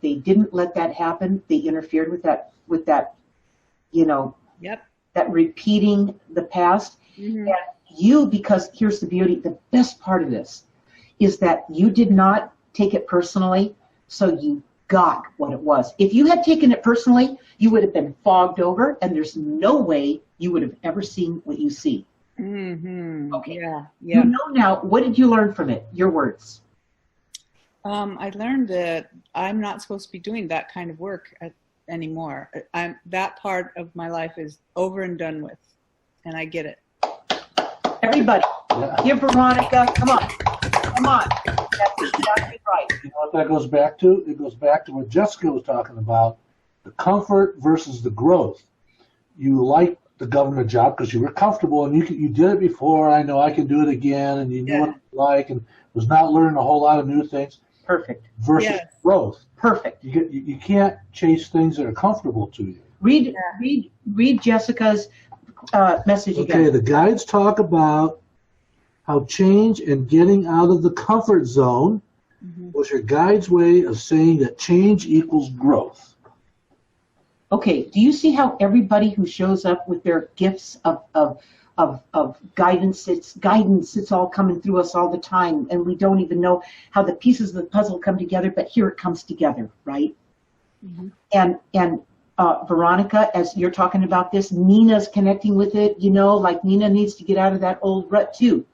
didn't let that happen. They interfered with that, you know. Yep. That repeating the past. Mm-hmm. And you, because here's the beauty, the best part of this is that you did not take it personally, so you got what it was. If you had taken it personally, you would have been fogged over, and there's no way you would have ever seen what you see. Mm-hmm. Okay. Yeah. You know now, what did you learn from it? Your words. I learned that I'm not supposed to be doing that kind of work anymore. That part of my life is over and done with, and I get it. Everybody, give Veronica, come on. That's exactly right. You know what that goes back to? It goes back to what Jessica was talking about, the comfort versus the growth. You liked the government job because you were comfortable, and you did it before. I know I can do it again, and you knew what it was like, and was not learning a whole lot of new things. Perfect. Versus growth. Perfect. You can't chase things that are comfortable to you. Read Jessica's message again. Okay, the guides talk about how change and getting out of the comfort zone was your guide's way of saying that change equals growth. Okay, do you see how everybody who shows up with their gifts of guidance, it's all coming through us all the time, and we don't even know how the pieces of the puzzle come together, but here it comes together, right? Mm-hmm. And Veronica, as you're talking about this, Nina's connecting with it, like Nina needs to get out of that old rut too.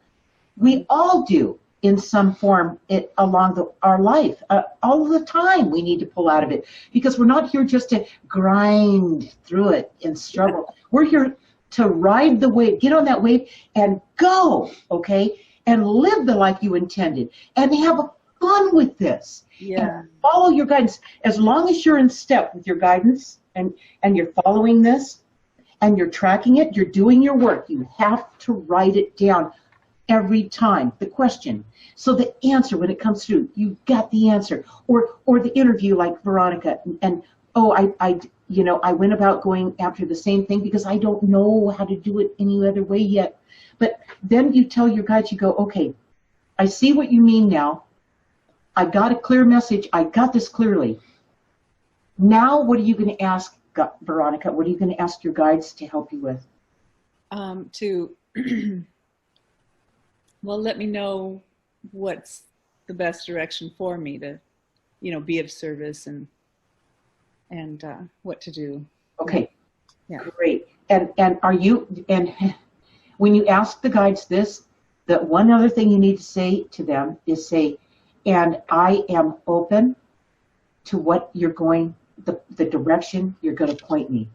We all do in some form along our life. All the time we need to pull out of it, because we're not here just to grind through it and struggle. We're here to ride the wave, get on that wave and go, okay? And live the life you intended and have fun with this. Yeah. And follow your guidance. As long as you're in step with your guidance and you're following this and you're tracking it, you're doing your work. You have to write it down every time, the question. So the answer, when it comes through, you got the answer. Or the interview like Veronica. And I went about going after the same thing because I don't know how to do it any other way yet. But then you tell your guides, you go, okay, I see what you mean now. I got a clear message. I got this clearly. Now, what are you going to ask, Veronica? What are you going to ask your guides to help you with? Well, let me know what's the best direction for me to, be of service and what to do. Okay. Yeah. Great. And when you ask the guides this, the one other thing you need to say to them is say, and I am open to what you're going, the direction you're going to point me.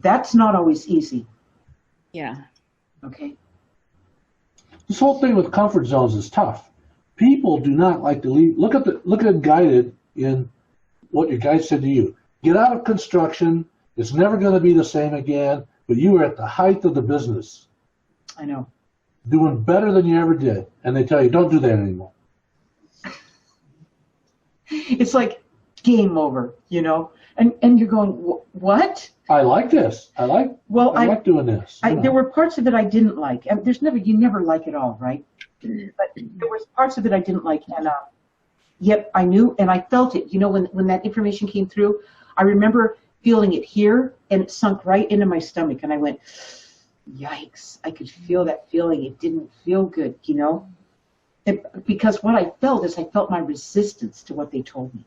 That's not always easy. Yeah. Okay. This whole thing with comfort zones is tough. People do not like to leave. Look at guided in what your guide said to you. Get out of construction. It's never going to be the same again. But you are at the height of the business. I know. Doing better than you ever did. And they tell you, don't do that anymore. It's like game over, And you're going, what? I like this. I like doing this. There were parts of it I didn't like. And you never like it all, right? But there was parts of it I didn't like, and yet I knew and I felt it. When that information came through, I remember feeling it here, and it sunk right into my stomach, and I went, yikes! I could feel that feeling. It didn't feel good, because what I felt is I felt my resistance to what they told me.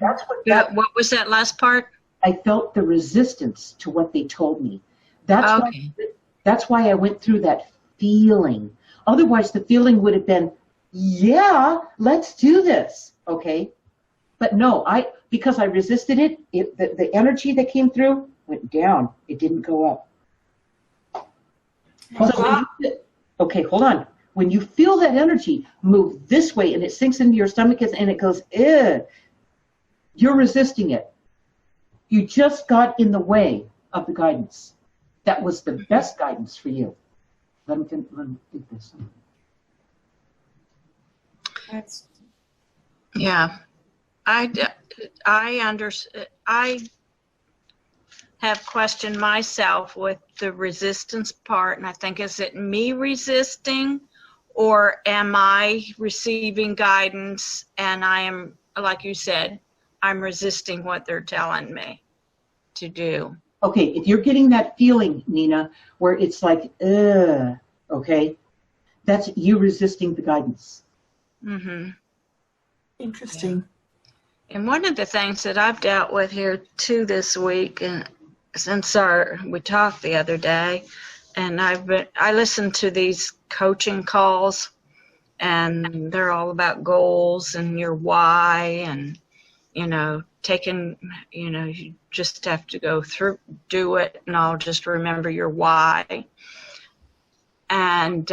That's what. What was that last part? I felt the resistance to what they told me. That's why I went through that feeling. Otherwise, the feeling would have been yeah, let's do this. Okay. But no, because I resisted it, the energy that came through went down. It didn't go up. So okay, hold on. When you feel that energy move this way and it sinks into your stomach and it goes, ugh, you're resisting it. You just got in the way of the guidance. That was the best guidance for you. Let me do this. Yeah. I have questioned myself with the resistance part, and I think, is it me resisting, or am I receiving guidance and I am, like you said, I'm resisting what they're telling me to do? Okay, if you're getting that feeling, Nina, where it's like, okay, that's you resisting the guidance. Mm-hmm. Interesting. And one of the things that I've dealt with here too this week, and since we talked the other day, and I listened to these coaching calls, and they're all about goals and your why, and you just have to go through, do it, and I'll just remember your why. And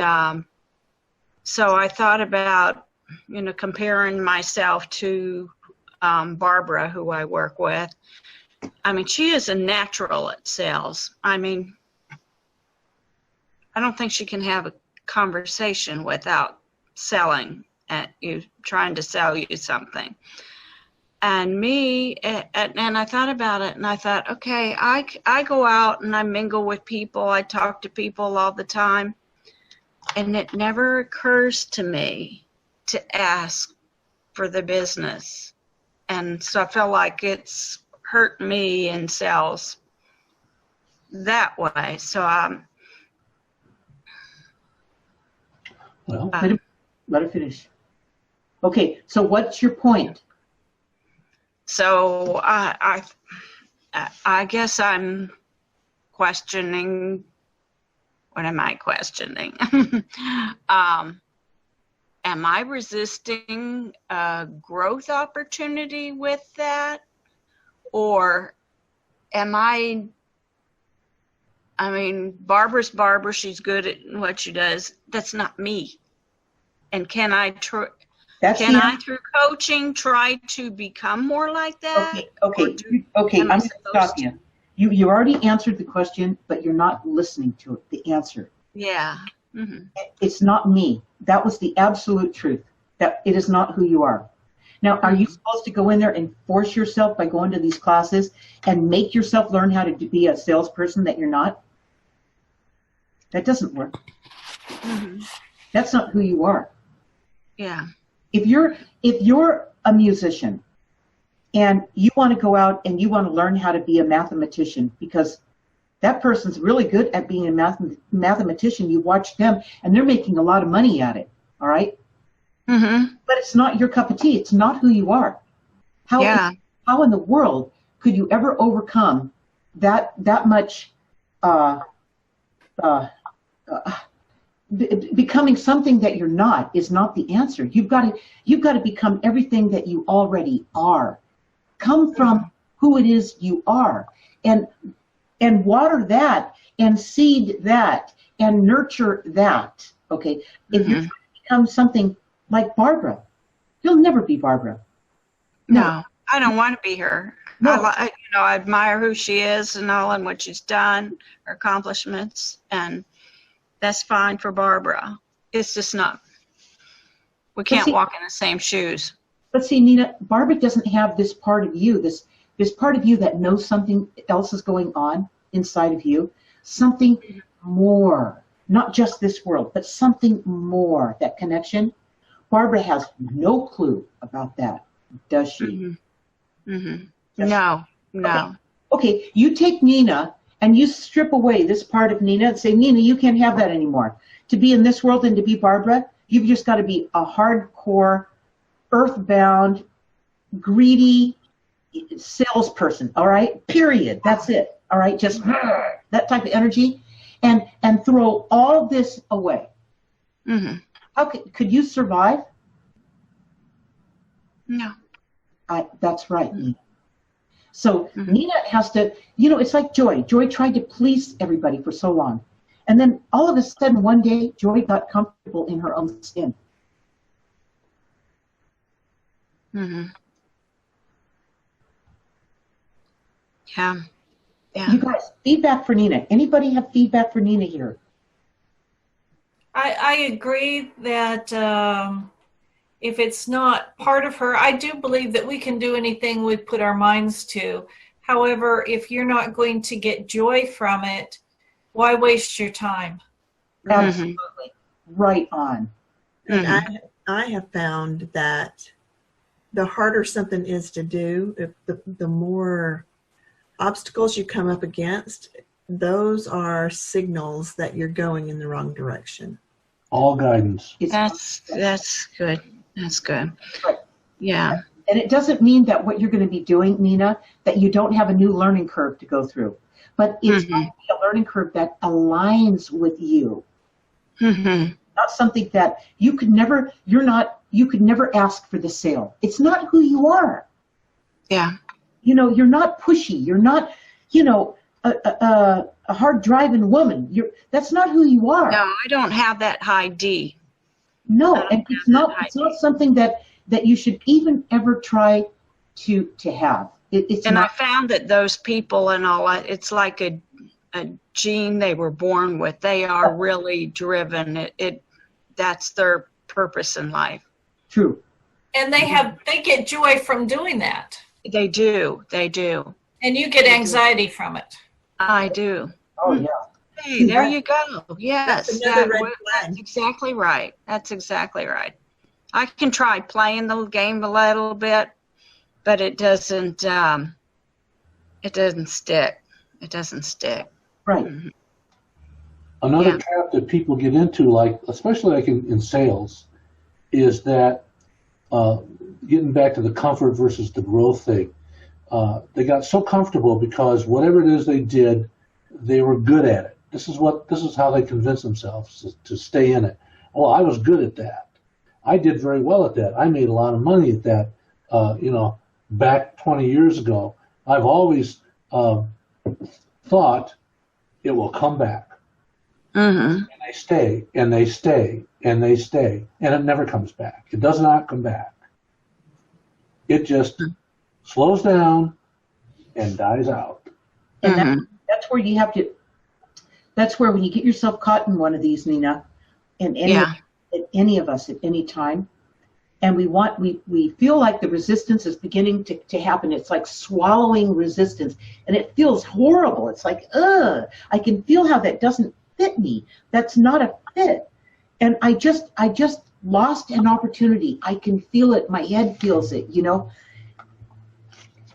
so I thought about, comparing myself to Barbara, who I work with. I mean, she is a natural at sales. I mean, I don't think she can have a conversation without selling at you, trying to sell you something. And me, and I thought about it, and I thought, okay, I go out and I mingle with people. I talk to people all the time, and it never occurs to me to ask for the business. And so I feel like it's hurt me in sales that way. So well, let her finish. Okay, so what's your point? So I guess I'm questioning. What am I questioning? Am I resisting a growth opportunity with that? Or am I mean, Barbara's Barbara, she's good at what she does. That's not me. And can I, through coaching, try to become more like that? Okay, I'm going to stop you. You already answered the question, but you're not listening to it, the answer. Yeah. Mm-hmm. It's not me. That was the absolute truth. That it is not who you are. Now, are you supposed to go in there and force yourself by going to these classes and make yourself learn how to be a salesperson that you're not? That doesn't work. Mm-hmm. That's not who you are. Yeah. If you're a musician and you want to go out and you want to learn how to be a mathematician because that person's really good at being a mathematician, you watch them and they're making a lot of money at it, all right? Mm-hmm. But it's not your cup of tea. It's not who you are. How in the world could you ever overcome that much becoming something that you're not is not the answer. You've got to become everything that you already are. Come from who it is you are, and water that, and seed that, and nurture that. Okay, if you're trying to become something like Barbara, you'll never be Barbara. No, I don't want to be her. No. I admire who she is and all, and what she's done, her accomplishments, and that's fine for Barbara. It's just not. We can't walk in the same shoes. But see, Nina, Barbara doesn't have this part of you, this part of you that knows something else is going on inside of you, something more, not just this world, but something more, that connection. Barbara has no clue about that, does she? Mm-hmm. Mm-hmm. No. Okay, you take Nina and you strip away this part of Nina and say, Nina, you can't have that anymore. To be in this world and to be Barbara, you've just got to be a hardcore, earthbound, greedy salesperson, all right? Period. That's it, all right? Just that type of energy, and throw all this away. Mm-hmm. How could you survive? No. That's right, Nina. So Nina has to, it's like Joy. Joy tried to please everybody for so long. And then all of a sudden, one day, Joy got comfortable in her own skin. Yeah. You guys, feedback for Nina. Anybody have feedback for Nina here? I agree that if it's not part of her, I do believe that we can do anything we put our minds to. However, if you're not going to get joy from it, why waste your time? Absolutely. Right on. And I have found that the harder something is to do, the more obstacles you come up against, those are signals that you're going in the wrong direction. All guidance. That's good. That's good. Right. Yeah. And it doesn't mean that what you're going to be doing, Nina, that you don't have a new learning curve to go through. But it's going to be a learning curve that aligns with you. Not something that you could never ask for the sale. It's not who you are. Yeah. You're not pushy. You're not, a hard driving woman. That's not who you are. No, I don't have that high D. No, and it's not something that you should even ever try to have. It's and not. I found that those people and all that, it's like a gene they were born with. They are really driven. That's their purpose in life. True. And they get joy from doing that. They do. They do. And you get anxiety from it. I do. Oh, yeah. Hey, there you go. Yes, That's exactly right. That's exactly right. I can try playing the game a little bit, but it doesn't stick. It doesn't stick. Right. Another trap that people get into, especially in sales, is that getting back to the comfort versus the growth thing. They got so comfortable because whatever it is they did, they were good at it. This is how they convince themselves to stay in it. Oh, I was good at that. I did very well at that. I made a lot of money at that. Back 20 years ago, I've always thought it will come back. And they stay, and they stay, and they stay, and it never comes back. It does not come back. It just slows down and dies out. And that's where you have to. That's where when you get yourself caught in one of these, Nina, and any of us at any time, and we feel like the resistance is beginning to happen. It's like swallowing resistance, and it feels horrible. It's like, I can feel how that doesn't fit me. That's not a fit. And I just lost an opportunity. I can feel it. My head feels it,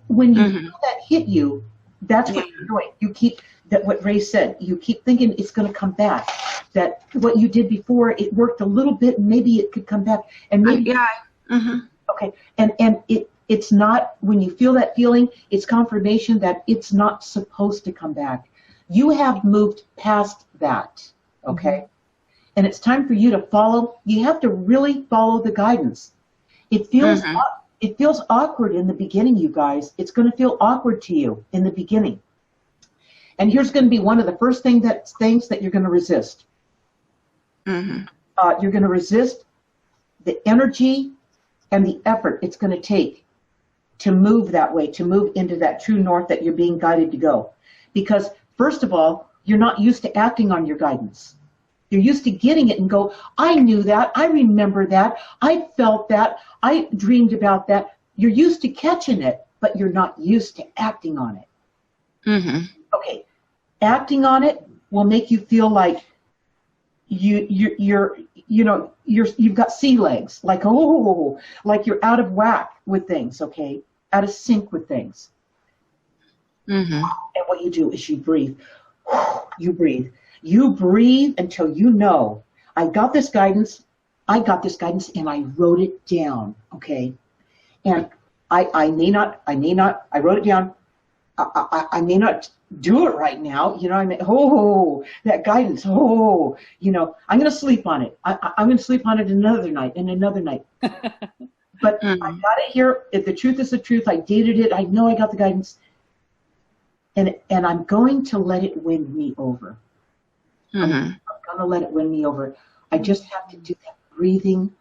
When you feel that hit you, that's what you're doing. You keep, what Ray said, you keep thinking it's going to come back. That what you did before, it worked a little bit, maybe it could come back. And maybe, okay. And it's not, when you feel that feeling, it's confirmation that it's not supposed to come back. You have moved past that, okay? And it's time for you to follow. You have to really follow the guidance. It feels awkward in the beginning, you guys. It's going to feel awkward to you in the beginning. And here's going to be one of the first things that you're going to resist. You're going to resist the energy and the effort it's going to take to move that way, to move into that true north that you're being guided to go. Because first of all, you're not used to acting on your guidance. You're used to getting it and go, I knew that, I remember that, I felt that, I dreamed about that. You're used to catching it, but you're not used to acting on it. Okay, acting on it will make you feel like you've got sea legs, like you're out of whack with things, okay, out of sync with things. And what you do is you breathe. You breathe. You breathe until you know, I got this guidance, and I wrote it down, okay? And I wrote it down, I may not do it right now. I mean, that guidance. I'm going to sleep on it. I'm going to sleep on it another night and another night. But I got it here. If the truth is the truth, I dated it. I know I got the guidance. And I'm going to let it win me over. I'm going to let it win me over. I just have to do that breathing.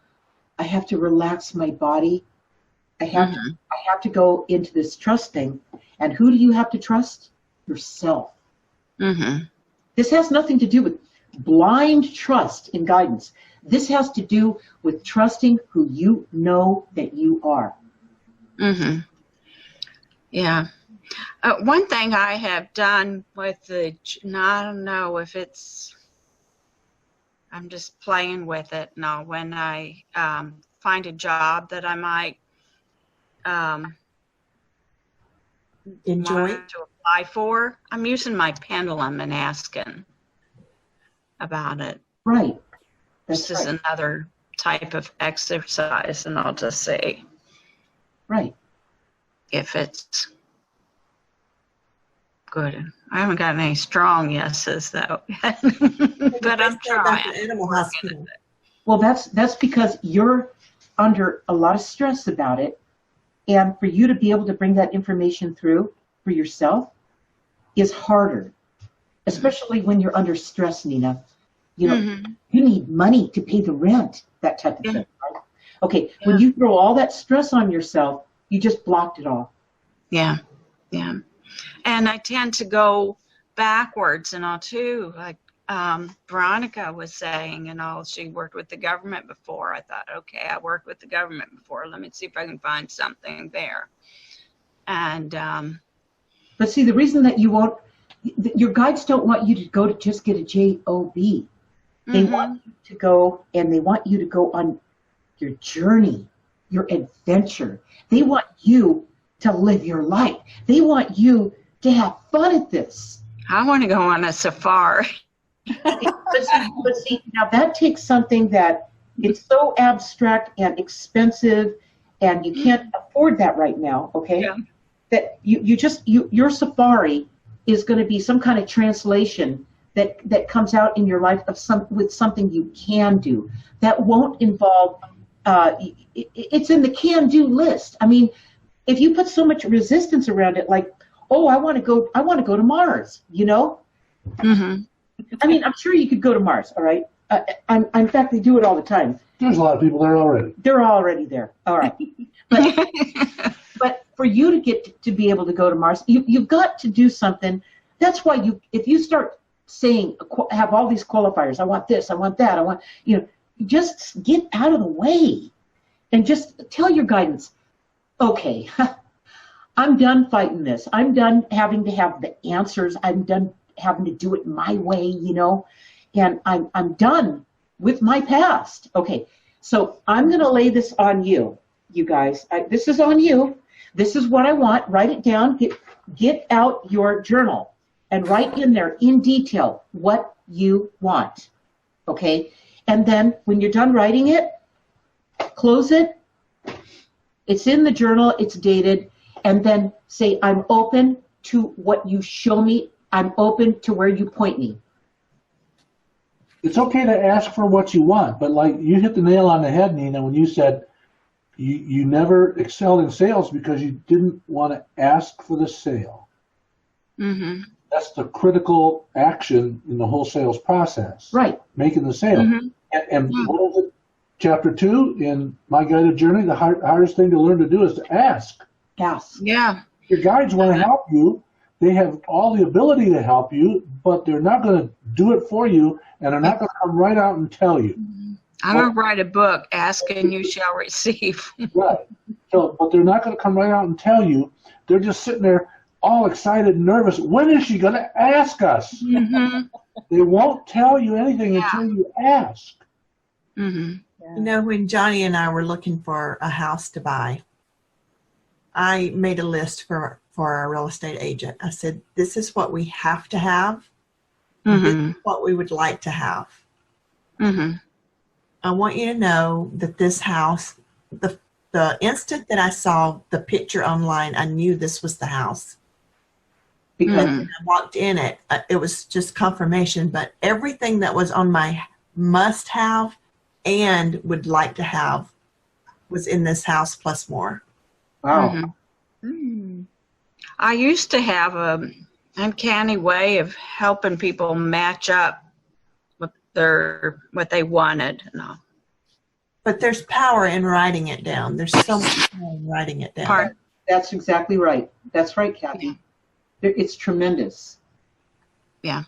I have to relax my body. I have to go into this trust thing. And who do you have to trust? Yourself. This has nothing to do with blind trust in guidance. This has to do with trusting who you know that you are. Yeah. One thing I have done with I don't know if I'm just playing with it now. When I find a job that I might Enjoy want to apply for, I'm using my pendulum and asking about it. Right. This is another type of exercise, and I'll just say, right, if it's good. I haven't gotten any strong yeses though, but I'm trying. Animal hospital. Well, that's because you're under a lot of stress about it, and for you to be able to bring that information through for yourself is harder, especially when you're under stress, Nina. You need money to pay the rent, that type of thing, right? Okay, when you throw all that stress on yourself, you just blocked it all. Yeah. And I tend to go backwards and all too, like Veronica was saying, she worked with the government before. I thought, okay, I worked with the government before. Let me see if I can find something there. And but see, the reason that you won't, your guides don't want you to go to just get a job. They want you to go, and they want you to go on your journey, your adventure. They want you to live your life. They want you to have fun at this. I want to go on a safari. But see, now that takes something that it's so abstract and expensive, and you can't afford that right now, okay? Yeah. That your safari is going to be some kind of translation that comes out in your life with something you can do. That won't involve, it's in the can-do list. I mean, if you put so much resistance around it, like, oh, I want to go to Mars, I mean, I'm sure you could go to Mars, all right? In fact, they do it all the time. There's a lot of people there already. They're already there, all right. But for you to get to be able to go to Mars, you've got to do something. That's why if you start saying, have all these qualifiers, I want this, I want that, I want, just get out of the way and just tell your guidance, okay, I'm done fighting this. I'm done having to have the answers. I'm done having to do it my way, and I'm done with my past. Okay, so I'm going to lay this on you, you guys. This is on you. This is what I want. Write it down. Get out your journal and write in there in detail what you want. Okay, and then when you're done writing it, close it. It's in the journal. It's dated. And then say, I'm open to what you show me. I'm open to where you point me. It's okay to ask for what you want, but like you hit the nail on the head, Nina, when you said you never excelled in sales because you didn't want to ask for the sale. That's the critical action in the whole sales process. Right. Making the sale. And what is it? Chapter 2 in My Guided Journey, the hardest thing to learn to do is to ask. Yes. Yeah. Your guides want to help you. They have all the ability to help you, but they're not going to do it for you, and they're not going to come right out and tell you. I'm going to write a book, Ask and You Shall Receive. Right. So, but they're not going to come right out and tell you. They're just sitting there all excited and nervous. When is she going to ask us? They won't tell you anything until you ask. When Johnny and I were looking for a house to buy, I made a list for our real estate agent. I said, this is what we have to have. This is what we would like to have. I want you to know that this house, the instant that I saw the picture online, I knew this was the house. because when I walked in it was just confirmation, but everything that was on my must have and would like to have was in this house plus more. wow. I used to have a uncanny way of helping people match up with what they wanted and all. But there's power in writing it down. There's so much power in writing it down. Pardon? That's exactly right. That's right, Kathy. It's tremendous. Yeah.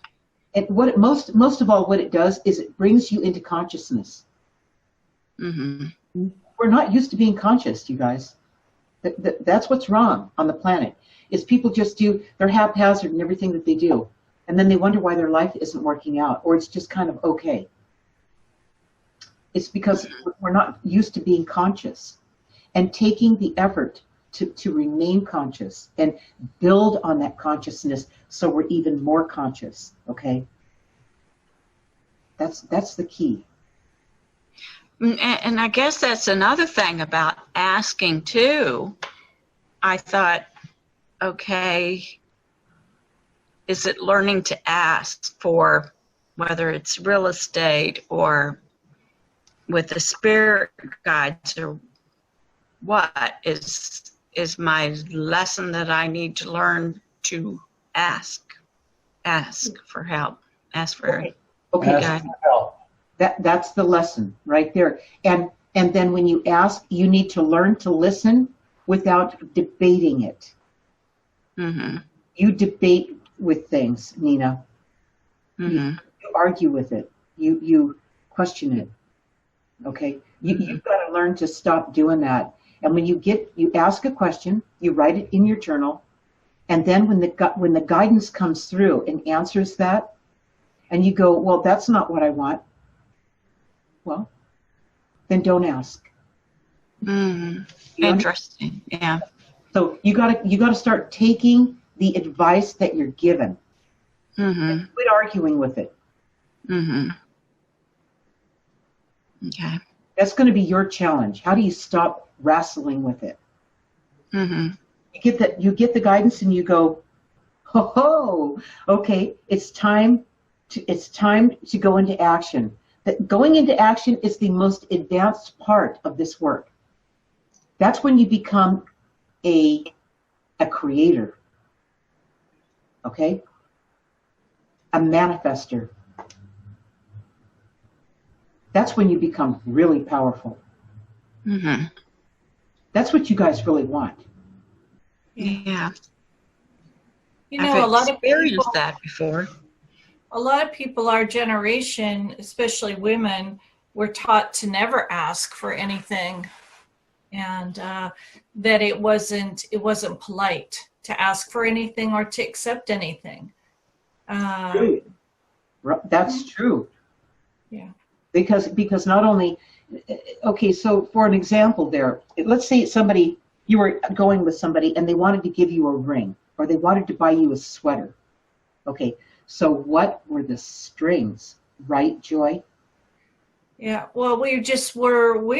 And what it, most of all, what it does is it brings you into consciousness. Mm-hmm. We're not used to being conscious, you guys. That's what's wrong on the planet. Is people just they're haphazard in everything that they do, and then they wonder why their life isn't working out, or it's just kind of okay. It's because we're not used to being conscious and taking the effort to remain conscious and build on that consciousness so we're even more conscious, okay? That's the key. And I guess that's another thing about asking too. I thought, okay, is it learning to ask for whether it's real estate or with the spirit guides or what is my lesson that I need to learn to ask for help, ask for okay. guidance. That's the lesson right there. And then when you ask, you need to learn to listen without debating it. Mm-hmm. You debate with things, Nina. Mm-hmm. You argue with it. You question it. Okay? You've got to learn to stop doing that. And when you ask a question, you write it in your journal, and then when the guidance comes through and answers that, and you go, well, that's not what I want. Well, then don't ask. Interesting. Yeah. So you gotta start taking the advice that you're given. And quit arguing with it. Okay. That's going to be your challenge. How do you stop wrestling with it? You get the guidance, and you go, ho, okay, it's time to go into action. That going into action is the most advanced part of this work. That's when you become a creator, okay? A manifester. That's when you become really powerful. That's what you guys really want. Yeah. You know, I've experienced that before. A lot of people our generation, especially women, were taught to never ask for anything, and that it wasn't polite to ask for anything or to accept anything. That's true. Yeah. Because not only, okay, so for an example there, let's say you were going with somebody and they wanted to give you a ring, or they wanted to buy you a sweater. Okay, so what were the strings, right, Joy? Yeah, well, we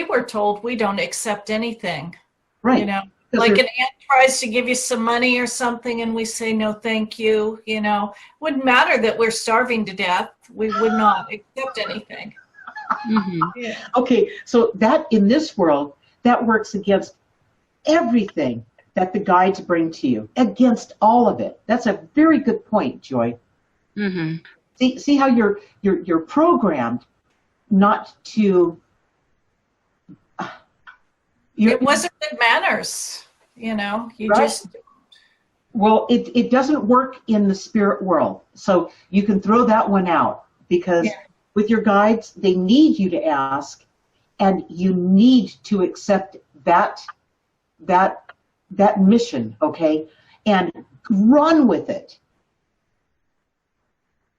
were told we don't accept anything. Right. You know, like an aunt tries to give you some money or something and we say, no, thank you. You know, wouldn't matter that we're starving to death. We would not accept anything. Yeah. Okay, so that in this world, that works against everything that the guides bring to you, against all of it. That's a very good point, Joy. See how you're programmed not to. It wasn't good manners, you know. You right? just. Well, it doesn't work in the spirit world, so you can throw that one out, because with your guides, they need you to ask, and you need to accept that mission, okay, and run with it.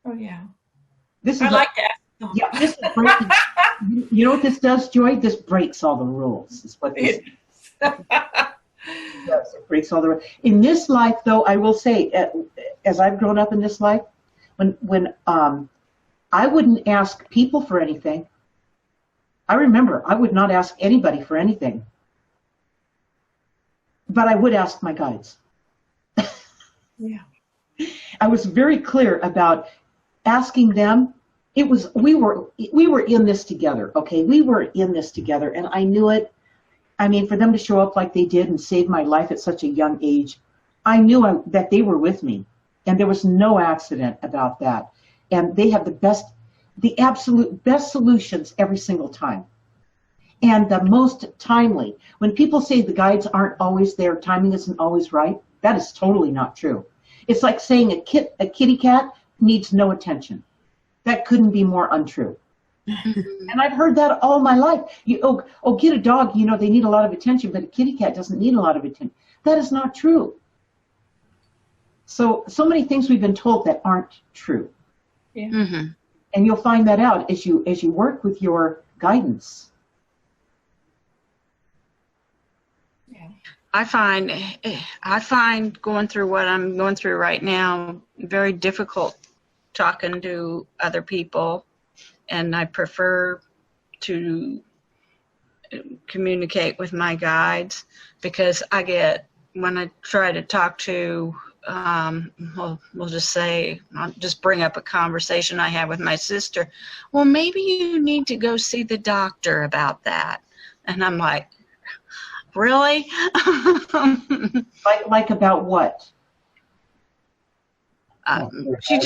Oh yeah. I like that. Yeah, this is breaking. You know what this does, Joy? This breaks all the rules. Is what this does. It breaks all the rules. In this life, though, I will say, as I've grown up in this life, when I wouldn't ask people for anything. I remember I would not ask anybody for anything, but I would ask my guides. Yeah. I was very clear about asking them. It was we were in this together, okay? We were in this together, and I knew it. I mean, for them to show up like they did and save my life at such a young age, I knew that they were with me, and there was no accident about that. And they have the absolute best solutions every single time, and the most timely. When people say the guides aren't always there, timing isn't always right, that is totally not true. It's like saying a kitty cat needs no attention. That couldn't be more untrue. And I've heard that all my life. Get a dog, they need a lot of attention, but a kitty cat doesn't need a lot of attention. That is not true. So many things we've been told that aren't true. Yeah. Mm-hmm. And you'll find that out as you work with your guidance. Yeah. I find going through what I'm going through right now very difficult, talking to other people, and I prefer to communicate with my guides, because when I try to talk to, we'll just say, I'll just bring up a conversation I had with my sister. Well, maybe you need to go see the doctor about that. And I'm like, really? Like about what? She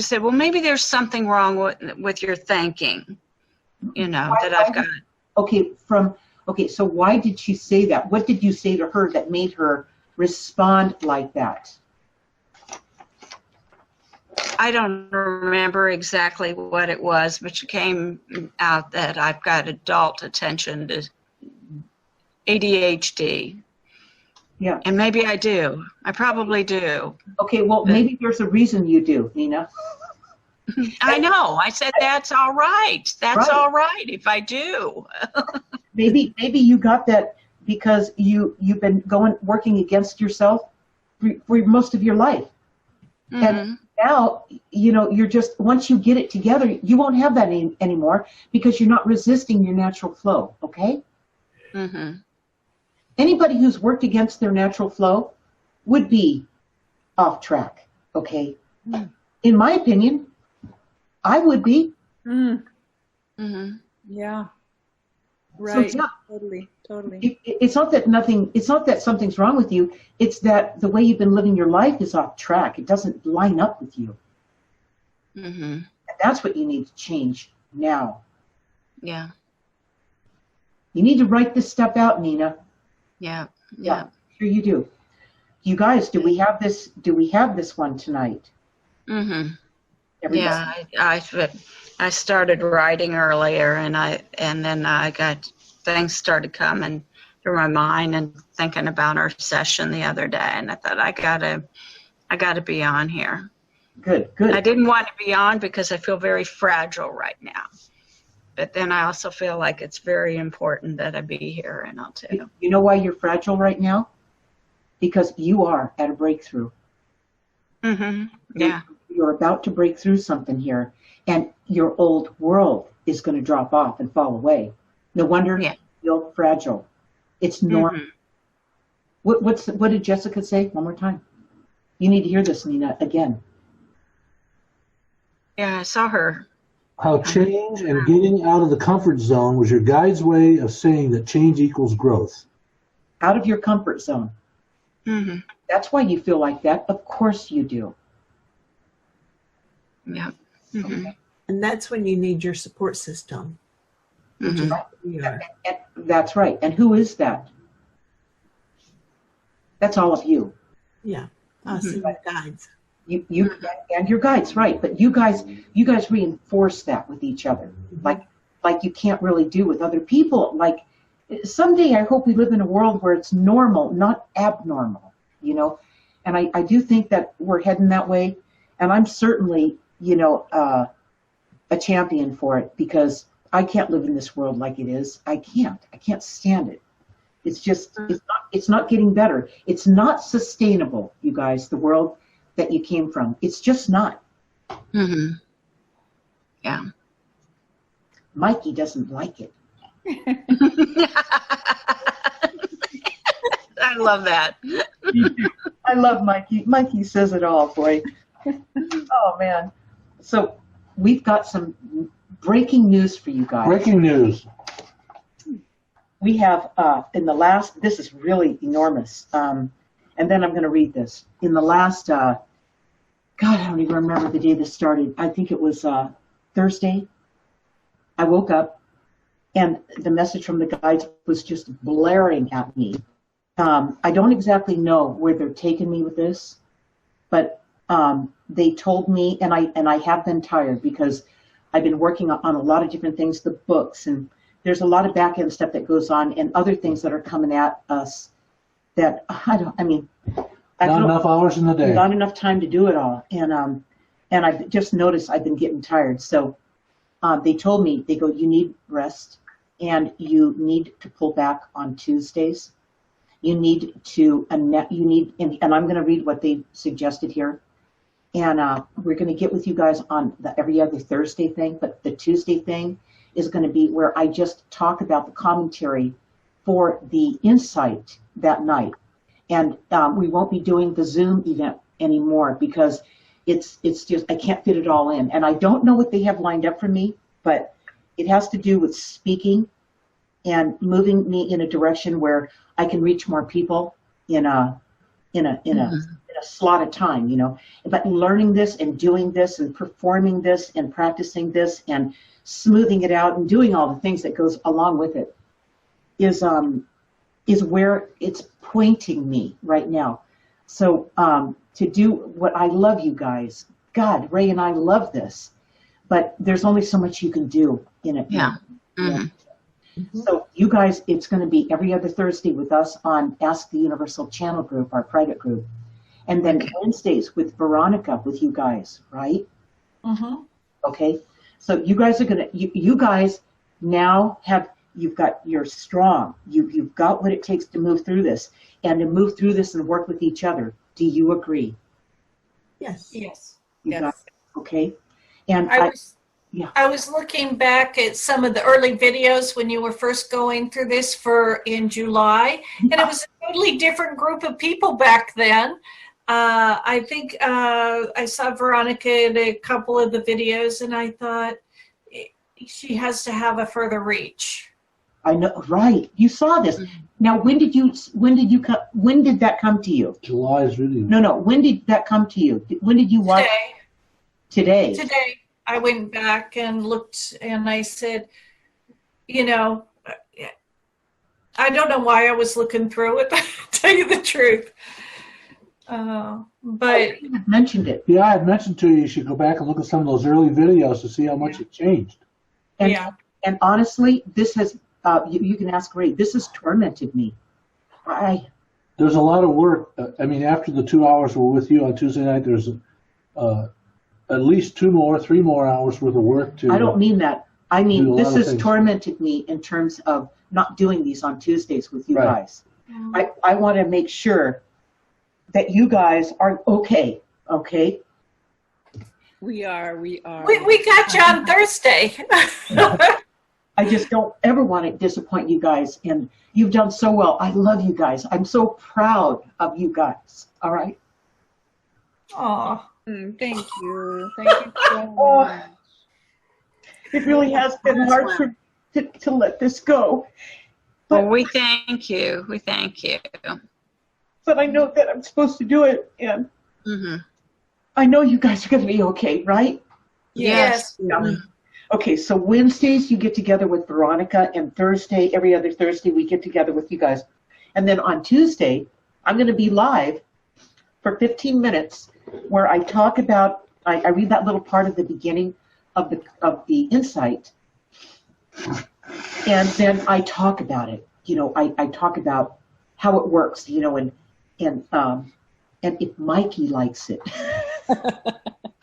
said, well, maybe there's something wrong with your thinking, that I've got. Okay, so why did she say that? What did you say to her that made her respond like that? I don't remember exactly what it was, but it came out that I've got adult attention to ADHD. Yeah. And maybe I do. I probably do. Okay, well, maybe there's a reason you do, Nina. I know. I said that's all right. That's Right. all right if I do. Maybe you got that because you've been working against yourself for most of your life. Mm-hmm. And now, you're just, once you get it together, you won't have that anymore because you're not resisting your natural flow, okay? Mm-hmm. Anybody who's worked against their natural flow would be off track, okay? Mm. In my opinion, I would be. Mm. Mm-hmm. Yeah. So Right. it's not, Totally. it's not that something's wrong with you. It's that the way you've been living your life is off track. It doesn't line up with you. Mm-hmm. And that's what you need to change now. Yeah. You need to write this stuff out, Nina. Yeah. Yeah, sure you do. You guys, do we have this one tonight? Mm-hmm. Everybody? Yeah, I started writing earlier, and then I got things started coming through my mind and thinking about our session the other day, and I thought I gotta be on here. Good. I didn't want to be on because I feel very fragile right now, but then I also feel like it's very important that I be here, and I'll tell you. You know why you're fragile right now? Because you are at a breakthrough. Mm-hmm. Yeah. You're about to break through something here, and your old world is going to drop off and fall away. No wonder you feel fragile. It's normal. Mm-hmm. What did Jessica say? One more time. You need to hear this, Nina, again. Yeah, I saw her. How change and getting out of the comfort zone was your guide's way of saying that change equals growth. Out of your comfort zone. Mm-hmm. That's why you feel like that. Of course you do. Yeah. Mm-hmm. Okay. And that's when you need your support system. Mm-hmm. Yeah. And that's right. And who is that? That's all of you. Yeah. Us and my guides. You and your guides, right? But you guys reinforce that with each other, like you can't really do with other people. Like someday, I hope we live in a world where it's normal, not abnormal. And I do think that we're heading that way. And I'm certainly, a champion for it, because I can't live in this world like it is. I can't stand it. It's just, it's not getting better. It's not sustainable, you guys, the world that you came from. It's just not. Mm-hmm. Yeah. Mikey doesn't like it. I love that. I love Mikey. Mikey says it all, boy. Oh, man. So we've got some breaking news for you guys. Breaking news. We have, in the last, this is really enormous, and then I'm going to read this. In the last, God, I don't even remember the day this started. I think it was Thursday. I woke up, and the message from the guides was just blaring at me. I don't exactly know where they're taking me with this, but they told me, and I have been tired because I've been working on a lot of different things, the books, and there's a lot of back end stuff that goes on, and other things that are coming at us that not enough hours in the day. Not enough time to do it all, and I've just noticed I've been getting tired. So they told me, they go, you need rest, and you need to pull back on Tuesdays. You need to, and I'm going to read what they suggested here. And we're going to get with you guys on the every other Thursday thing, but the Tuesday thing is going to be where I just talk about the commentary for the insight that night. And we won't be doing the Zoom event anymore because it's just, I can't fit it all in. And I don't know what they have lined up for me, but it has to do with speaking and moving me in a direction where I can reach more people in a slot of time, you know. But learning this and doing this and performing this and practicing this and smoothing it out and doing all the things that goes along with it is where it's pointing me right now. So to do what I love, you guys, God, Ray and I love this, but there's only so much you can do in it. Yeah. Mm-hmm. So you guys, it's going to be every other Thursday with us on Ask the Universal Channel group, our private group. And then Wednesdays with Veronica, with you guys, right? Mm-hmm. Okay. So you guys are going to, you guys now you're strong. You've got what it takes to move through this and to move through this and work with each other. Do you agree? Yes. Yes. Okay. And I was looking back at some of the early videos when you were first going through this in July, and it was a totally different group of people back then. I think I saw Veronica in a couple of the videos, and I thought she has to have a further reach. I know, right? You saw this. Now, when did that come to you? July is really. No. When did that come to you? When did you watch? Today. I went back and looked, and I said, you know, I don't know why I was looking through it, to tell you the truth. But you had mentioned it. Yeah, I had mentioned to you should go back and look at some of those early videos to see how much it changed. And honestly, this has, you can ask Ray, this has tormented me. There's a lot of work. I mean, after the 2 hours we're with you on Tuesday night, there's at least 3 more hours worth of work to. I don't mean that. I mean, this has tormented me in terms of not doing these on Tuesdays with you guys. I want to make sure that you guys are okay. Okay. We are. We got you on Thursday. I just don't ever want to disappoint you guys, and you've done so well. I love you guys. I'm so proud of you guys. All right. Aw. Thank you. Thank you so much. It really has been hard to let this go. But we thank you. We thank you. But I know that I'm supposed to do it, and I know you guys are going to be okay, right? Yes. Yeah. Okay, so Wednesdays you get together with Veronica, and every other Thursday we get together with you guys. And then on Tuesday, I'm going to be live for 15 minutes where I talk about, I read that little part of the beginning of the insight, and then I talk about it. You know, I talk about how it works, you know, and if Mikey likes it.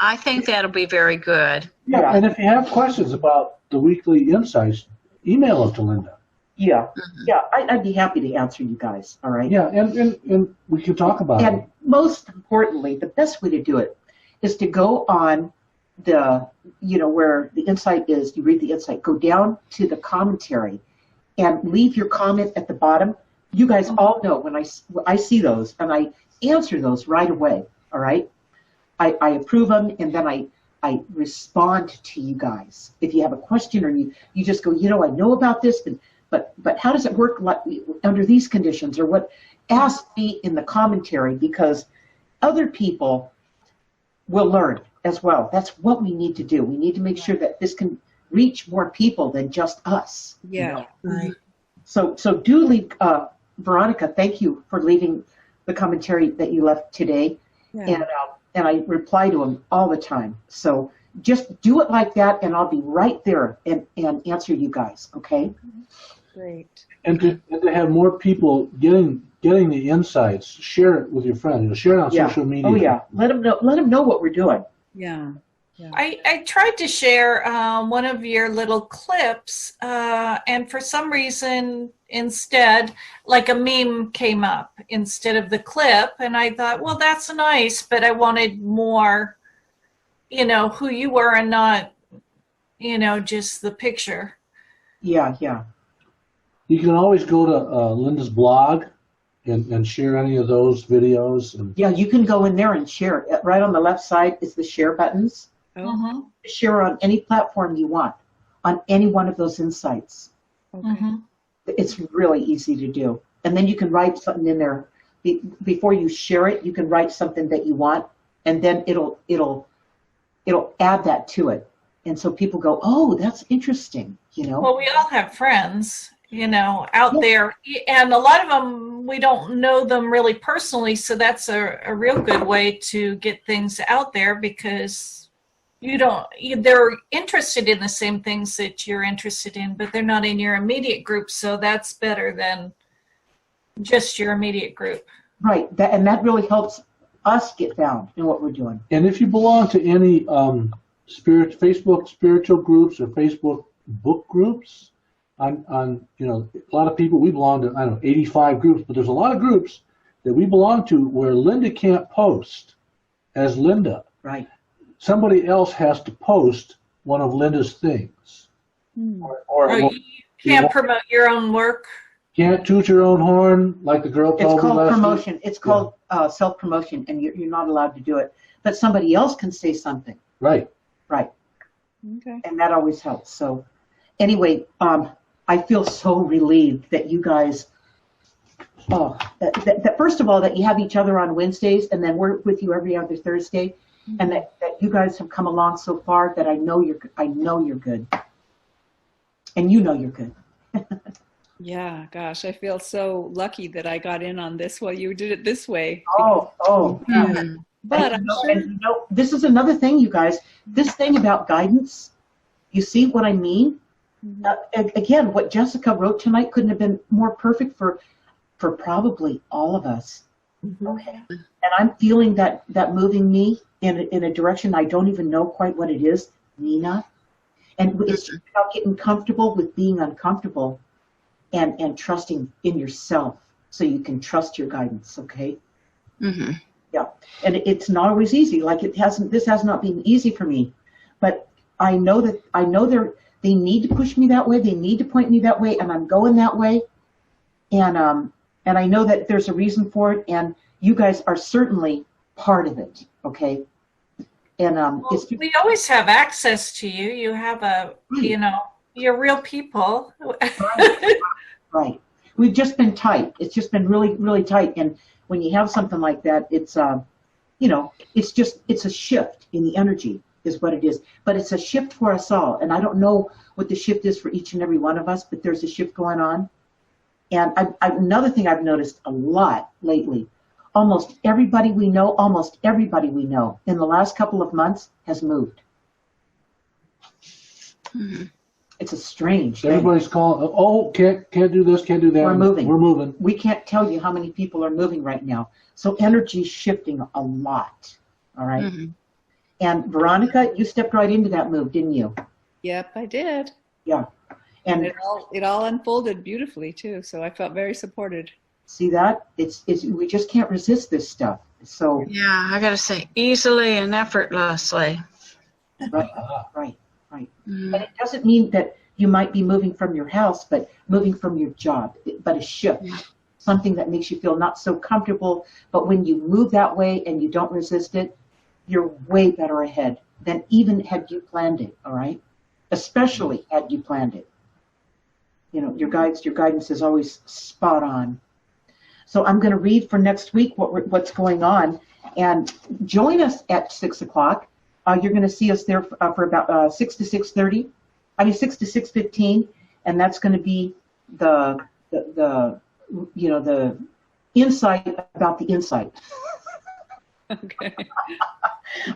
I think that'll be very good. Yeah, and if you have questions about the weekly insights, email them to Linda. Yeah, yeah, I'd be happy to answer you guys, all right? Yeah, and we can talk about it. And most importantly, the best way to do it is to go on where the insight is, you read the insight, go down to the commentary and leave your comment at the bottom. You guys all know when I see those, and answer those right away. All right. I approve them, and then I respond to you guys. If you have a question, or you just go, I know about this, but how does it work under these conditions, or what? Ask me in the commentary, because other people will learn as well. That's what we need to do. We need to make sure that this can reach more people than just us. Yeah. Right. So do leave, Veronica, thank you for leaving the commentary that you left today. Yeah. And I reply to them all the time. So just do it like that, and I'll be right there and answer you guys, okay? Great. And to have more people getting the insights, share it with your friends. Share it on social media. Oh yeah, let them know what we're doing. Yeah. Yeah. I tried to share one of your little clips, and for some reason, instead, like a meme came up instead of the clip, and I thought, well, that's nice, but I wanted more, who you were, and not, just the picture. Yeah. You can always go to Linda's blog and share any of those videos. And yeah, you can go in there and share it. Right on the left side is the share buttons. Mm-hmm. Share on any platform you want, on any one of those insights. Okay. Mm-hmm. It's really easy to do. And then you can write something in there. Before you share it, you can write something that you want, and then it'll add that to it. And so people go, oh, that's interesting, Well, we all have friends, out there, and a lot of them, we don't know them really personally, so that's a real good way to get things out there, because they're interested in the same things that you're interested in, but they're not in your immediate group, so that's better than just your immediate group. Right, and that really helps us get found in what we're doing. And if you belong to any Facebook spiritual groups or Facebook book groups, on a lot of people, we belong to 85 groups, but there's a lot of groups that we belong to where Linda can't post as Linda. Right. Somebody else has to post one of Linda's things. Or you can't promote your own work. Can't toot your own horn like the girl told me last week. It's called promotion. It's called self-promotion, and you're not allowed to do it. But somebody else can say something. Right. Okay. And that always helps. So anyway, I feel so relieved that you guys, that first of all, that you have each other on Wednesdays, and then we're with you every other Thursday, and that you guys have come along so far that I know you're good, and you're good. Yeah, gosh, I feel so lucky that I got in on this while you did it this way. Yeah. But this is another thing, you guys. This thing about guidance, you see what I mean? Again, what Jessica wrote tonight couldn't have been more perfect for probably all of us. Okay. And I'm feeling that moving me in a direction I don't even know quite what it is, Nina. And it's just about getting comfortable with being uncomfortable and trusting in yourself so you can trust your guidance, okay? Mm-hmm. Yeah. And it's not always easy. Like this has not been easy for me. But I know they need to push me that way, they need to point me that way, and I'm going that way. And I know that there's a reason for it, and you guys are certainly part of it, okay? And we always have access to you. You have you're real people. Right. We've just been tight. It's just been really, really tight. And when you have something like that, it's it's a shift in the energy is what it is. But it's a shift for us all. And I don't know what the shift is for each and every one of us, but there's a shift going on. And another thing I've noticed a lot lately, almost everybody we know in the last couple of months has moved. Mm-hmm. It's a strange thing. Everybody's calling, can't do this, can't do that. We're moving. We We can't tell you how many people are moving right now. So energy's shifting a lot, all right? Mm-hmm. And Veronica, you stepped right into that move, didn't you? Yep, I did. Yeah. And it all unfolded beautifully too, so I felt very supported. see that? It's we just can't resist this stuff. So Yeah, I gotta say, easily and effortlessly. right. Mm-hmm. And it doesn't mean that you might be moving from your house, but moving from your job, but a shift. something that makes you feel not so comfortable, but when you move that way and you don't resist it, you're way better ahead than even had you planned it, all right? Especially had you planned it. You know, your guidance is always spot on. So I'm going to read for next week what's going on, and join us at 6 o'clock. You're going to see us there for about 6 to 6:30. I mean 6 to 6:15, and that's going to be the insight about the insight. Okay.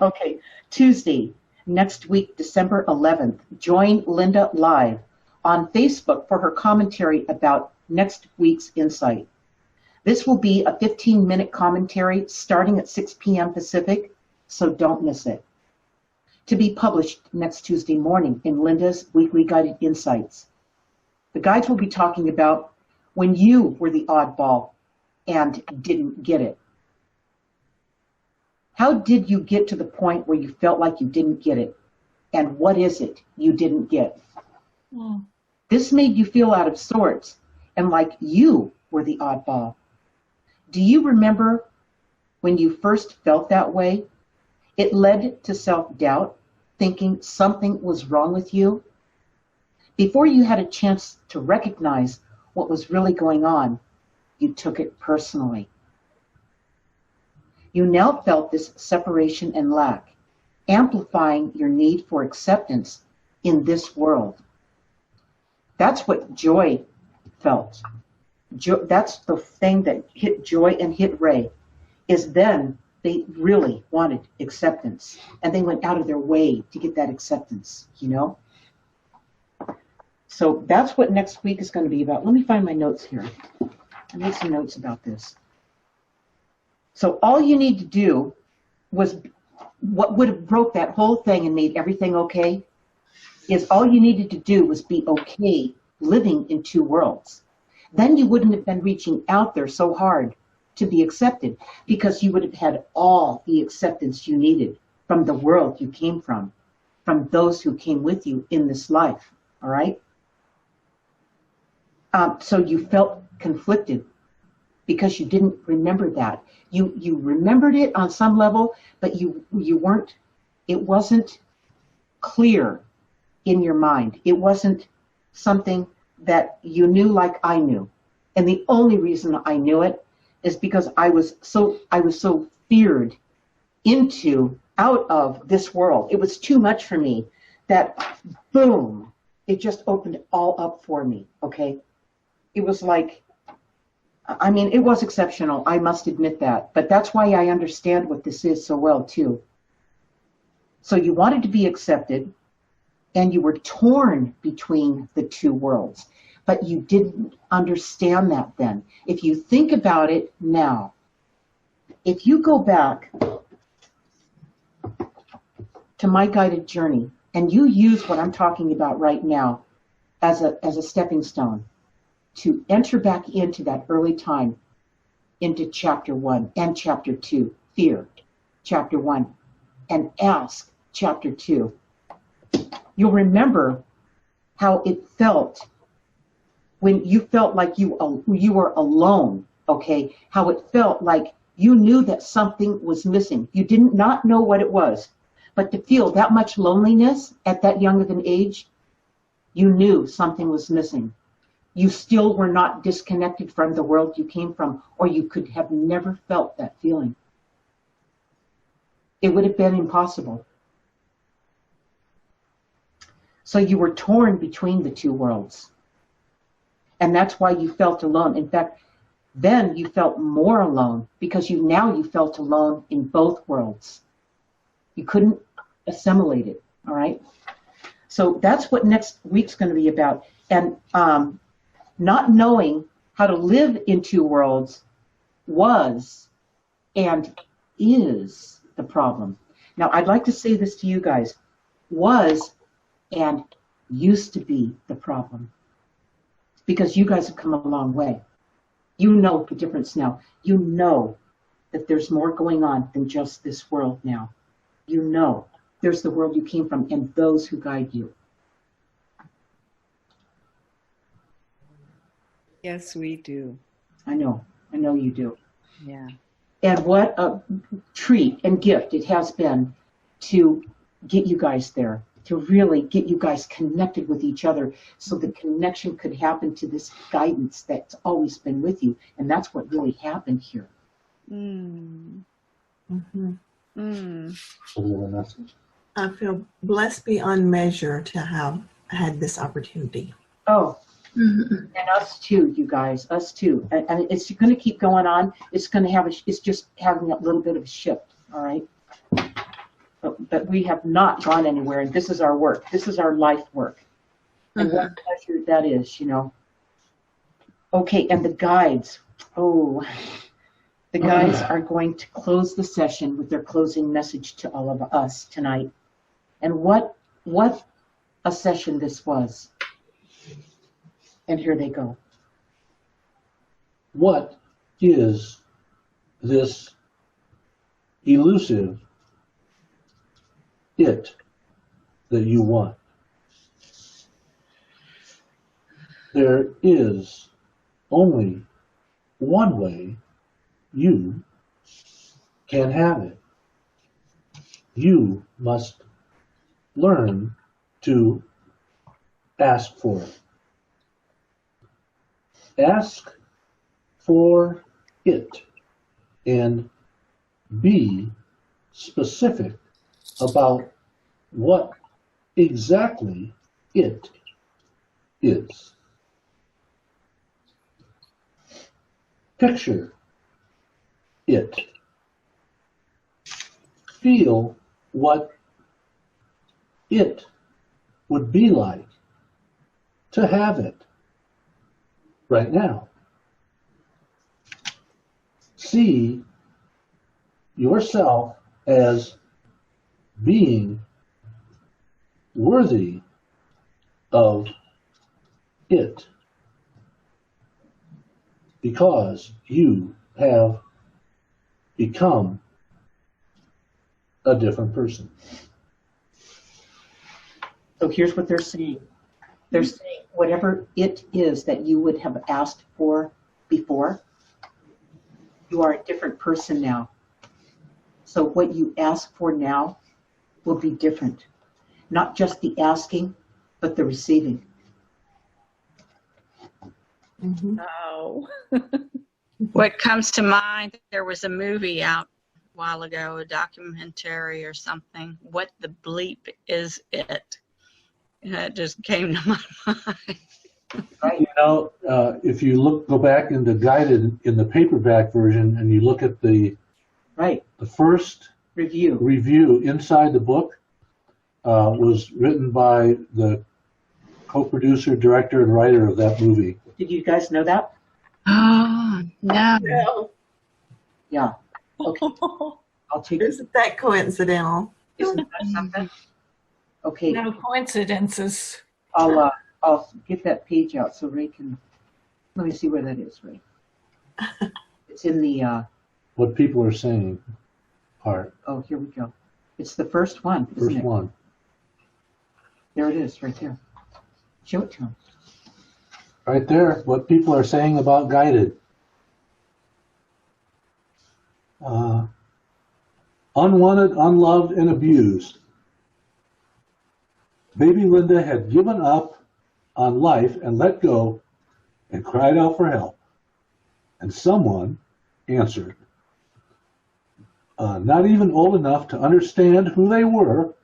Okay, Tuesday, next week, December 11th, join Linda live on Facebook for her commentary about next week's insight. This will be a 15-minute commentary starting at 6 p.m. Pacific, so don't miss it. To be published next Tuesday morning in Linda's Weekly Guided Insights. The guides will be talking about when you were the oddball and didn't get it. How did you get to the point where you felt like you didn't get it? And what is it you didn't get? This made you feel out of sorts and like you were the oddball. Do you remember when you first felt that way? It led to self-doubt, thinking something was wrong with you. Before you had a chance to recognize what was really going on, you took it personally. You now felt this separation and lack, amplifying your need for acceptance in this world. That's what Joy felt. That's the thing that hit Joy and hit Ray, is then they really wanted acceptance, and they went out of their way to get that acceptance, you know? So that's what next week is going to be about. Let me find my notes here. I made some notes about this. So all you need to do was, what would have broke that whole thing and made everything okay, is all you needed to do was be okay living in two worlds. Then you wouldn't have been reaching out there so hard to be accepted, because you would have had all the acceptance you needed from the world you came from those who came with you in this life, all right? So you felt conflicted because you didn't remember that. You remembered it on some level, but you weren't, it wasn't clear in your mind. It wasn't something that you knew like I knew. And the only reason I knew it is because I was so feared out of this world. It was too much for me that, boom, it just opened all up for me, okay? It was like, I mean, it was exceptional, I must admit that. But that's why I understand what this is so well, too. So you wanted to be accepted, and you were torn between the two worlds. But you didn't understand that then. If you think about it now, if you go back to my guided journey, and you use what I'm talking about right now as a stepping stone to enter back into that early time, into chapter 1 and chapter 2, fear, chapter 1, and ask, chapter 2, you'll remember how it felt when you felt like you were alone, okay? How it felt like you knew that something was missing. You did not know what it was, but to feel that much loneliness at that young of an age, you knew something was missing. You still were not disconnected from the world you came from, or you could have never felt that feeling. It would have been impossible. So you were torn between the two worlds. And that's why you felt alone. In fact, then you felt more alone, because you felt alone in both worlds. You couldn't assimilate it, all right? So that's what next week's going to be about. And not knowing how to live in two worlds was and is the problem. Now, I'd like to say this to you guys. Was and used to be the problem. Because you guys have come a long way. You know the difference now. You know that there's more going on than just this world now. You know there's the world you came from and those who guide you. Yes, we do. I know you do. Yeah. And what a treat and gift it has been to get you guys there, to really get you guys connected with each other so the connection could happen to this guidance that's always been with you. And that's what really happened here. Mm. Mm-hmm. Mm. I feel blessed beyond measure to have had this opportunity. Oh, and us too, you guys, us too. And it's going to keep going on. It's going to have, it's just having a little bit of a shift, all right? But we have not gone anywhere, and this is our work. This is our life work. And what a pleasure that is, you know. Okay, and the guides. Oh, the guides are going to close the session with their closing message to all of us tonight. And what a session this was. And here they go. What is this elusive it that you want? There is only one way you can have it. You must learn to ask for it. Ask for it and be specific about what exactly it is. Picture it. Feel what it would be like to have it right now. See yourself as being worthy of it because you have become a different person. So here's what they're saying. They're saying whatever it is that you would have asked for before, you are a different person now. So what you ask for now will be different. Not just the asking, but the receiving. Mm-hmm. Oh. What comes to mind, there was a movie out a while ago, a documentary or something. What the bleep is it? That just came to my mind. Right. You know, if you go back in the guided, in the paperback version, and you look at the first review inside the book, was written by the co-producer, director, and writer of that movie. Did you guys know that? Oh, no. No, Yeah. Okay. I'll take it. isn't that coincidental? Isn't that something? Okay. No coincidences. I'll get that page out so Ray can. Let me see where that is, Ray. It's in the. What people are saying part. Oh, here we go. It's the first one, isn't First it? one. There it is, right there. Show it to him. Right there, what people are saying about guided. Unwanted, unloved, and abused. Baby Linda had given up on life and let go and cried out for help. And someone answered. Not even old enough to understand who they were,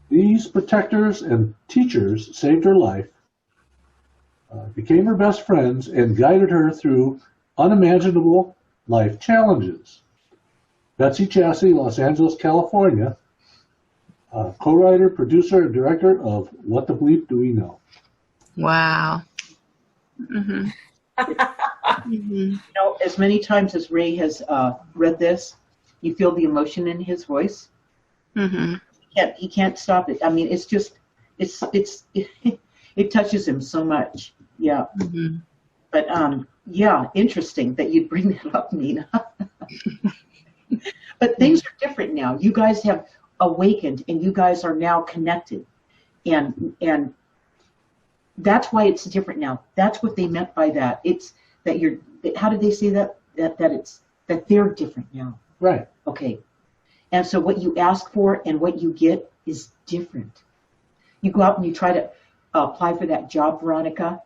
these protectors and teachers saved her life, became her best friends, and guided her through unimaginable life challenges. Betsy Chassie, Los Angeles, California, co-writer, producer, and director of What the Bleep Do We Know? Wow. Mm-hmm. Mm-hmm. You know, as many times as Ray has read this, you feel the emotion in his voice. Mm-hmm. He can't stop it. I mean, it's just, it touches him so much. Yeah. Mm-hmm. But yeah, interesting that you'd bring that up, Nina. But things are different now. You guys have awakened, and you guys are now connected, and that's why it's different now. That's what they meant by that. It's that how did they say that? That they're different now. Right. Okay. And so what you ask for and what you get is different. You go out and you try to apply for that job, Veronica,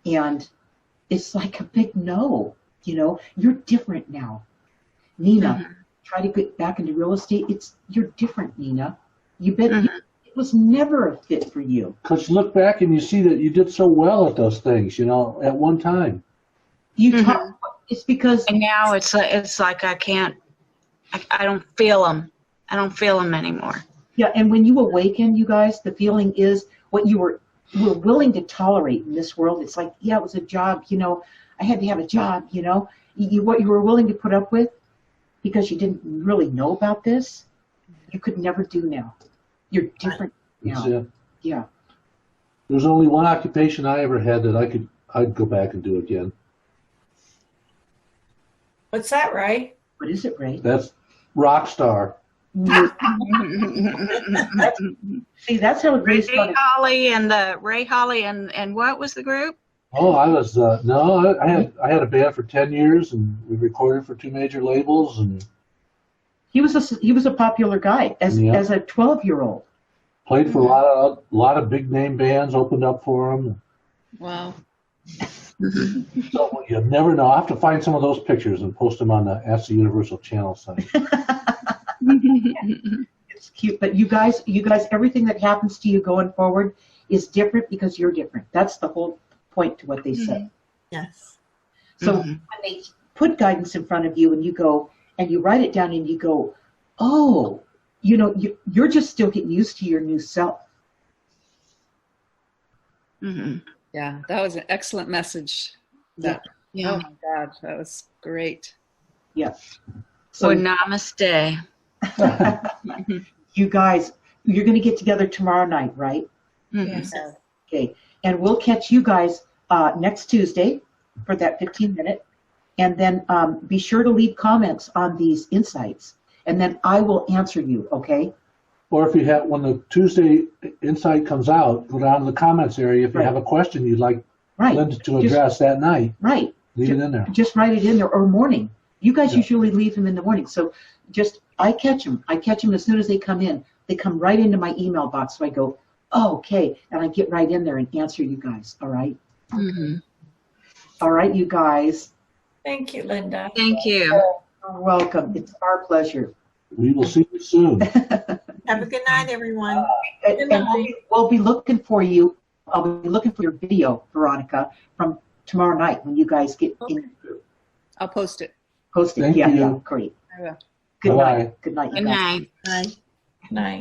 and it's like a big no. You're different now. Nina, try to get back into real estate. You're different, Nina. It was never a fit for you. Because you look back and you see that you did so well at those things, at one time. It's because... And now it's like I can't, I don't feel them. I don't feel them anymore. Yeah, and when you awaken, you guys, the feeling is what you were willing to tolerate in this world. It's like, yeah, it was a job, I had to have a job, what you were willing to put up with because you didn't really know about this, you could never do now. You're different now. Yeah. There's only one occupation I ever had that I'd go back and do again. What's that, Ray? What is it, Ray? That's rock star. See, that's how it Ray Holley and what was the group? Oh, I was I had a band for 10 years and we recorded for 2 major labels, and he was a popular guy as a 12-year-old. Played for a lot of big name bands, opened up for him. Wow. So you never know. I have to find some of those pictures and post them on the Ask the Universal Channel site. It's cute, but you guys, everything that happens to you going forward is different because you're different. That's the whole point to what they say. Yes. So when they put guidance in front of you and you go and you write it down and you go, oh, you're just still getting used to your new self. Yeah, that was an excellent message. Yeah. Oh my God, that was great. Yes. So namaste. You guys, you're going to get together tomorrow night, right? Yes. Okay. And we'll catch you guys next Tuesday for that 15-minute. And then be sure to leave comments on these insights. And then I will answer you, okay? Or if you have, when the Tuesday insight comes out, go down to the comments area. If you have a question you'd like Linda to address that night, leave it in there. Just write it in there, or morning. You guys usually leave them in the morning. So I catch them. I catch them as soon as they come in. They come right into my email box. So I go, oh, okay. And I get right in there and answer you guys. All right? All right, you guys. Thank you, Linda. Thank you. You're welcome. It's our pleasure. We will see you soon. Have a good night, everyone. And we'll be looking for you. I'll be looking for your video, Veronica, from tomorrow night when you guys get in the group. I'll post it. Post it. Thank Yeah, you. great. I will. Good Bye-bye. night. Good night. Good night. Bye. Good night.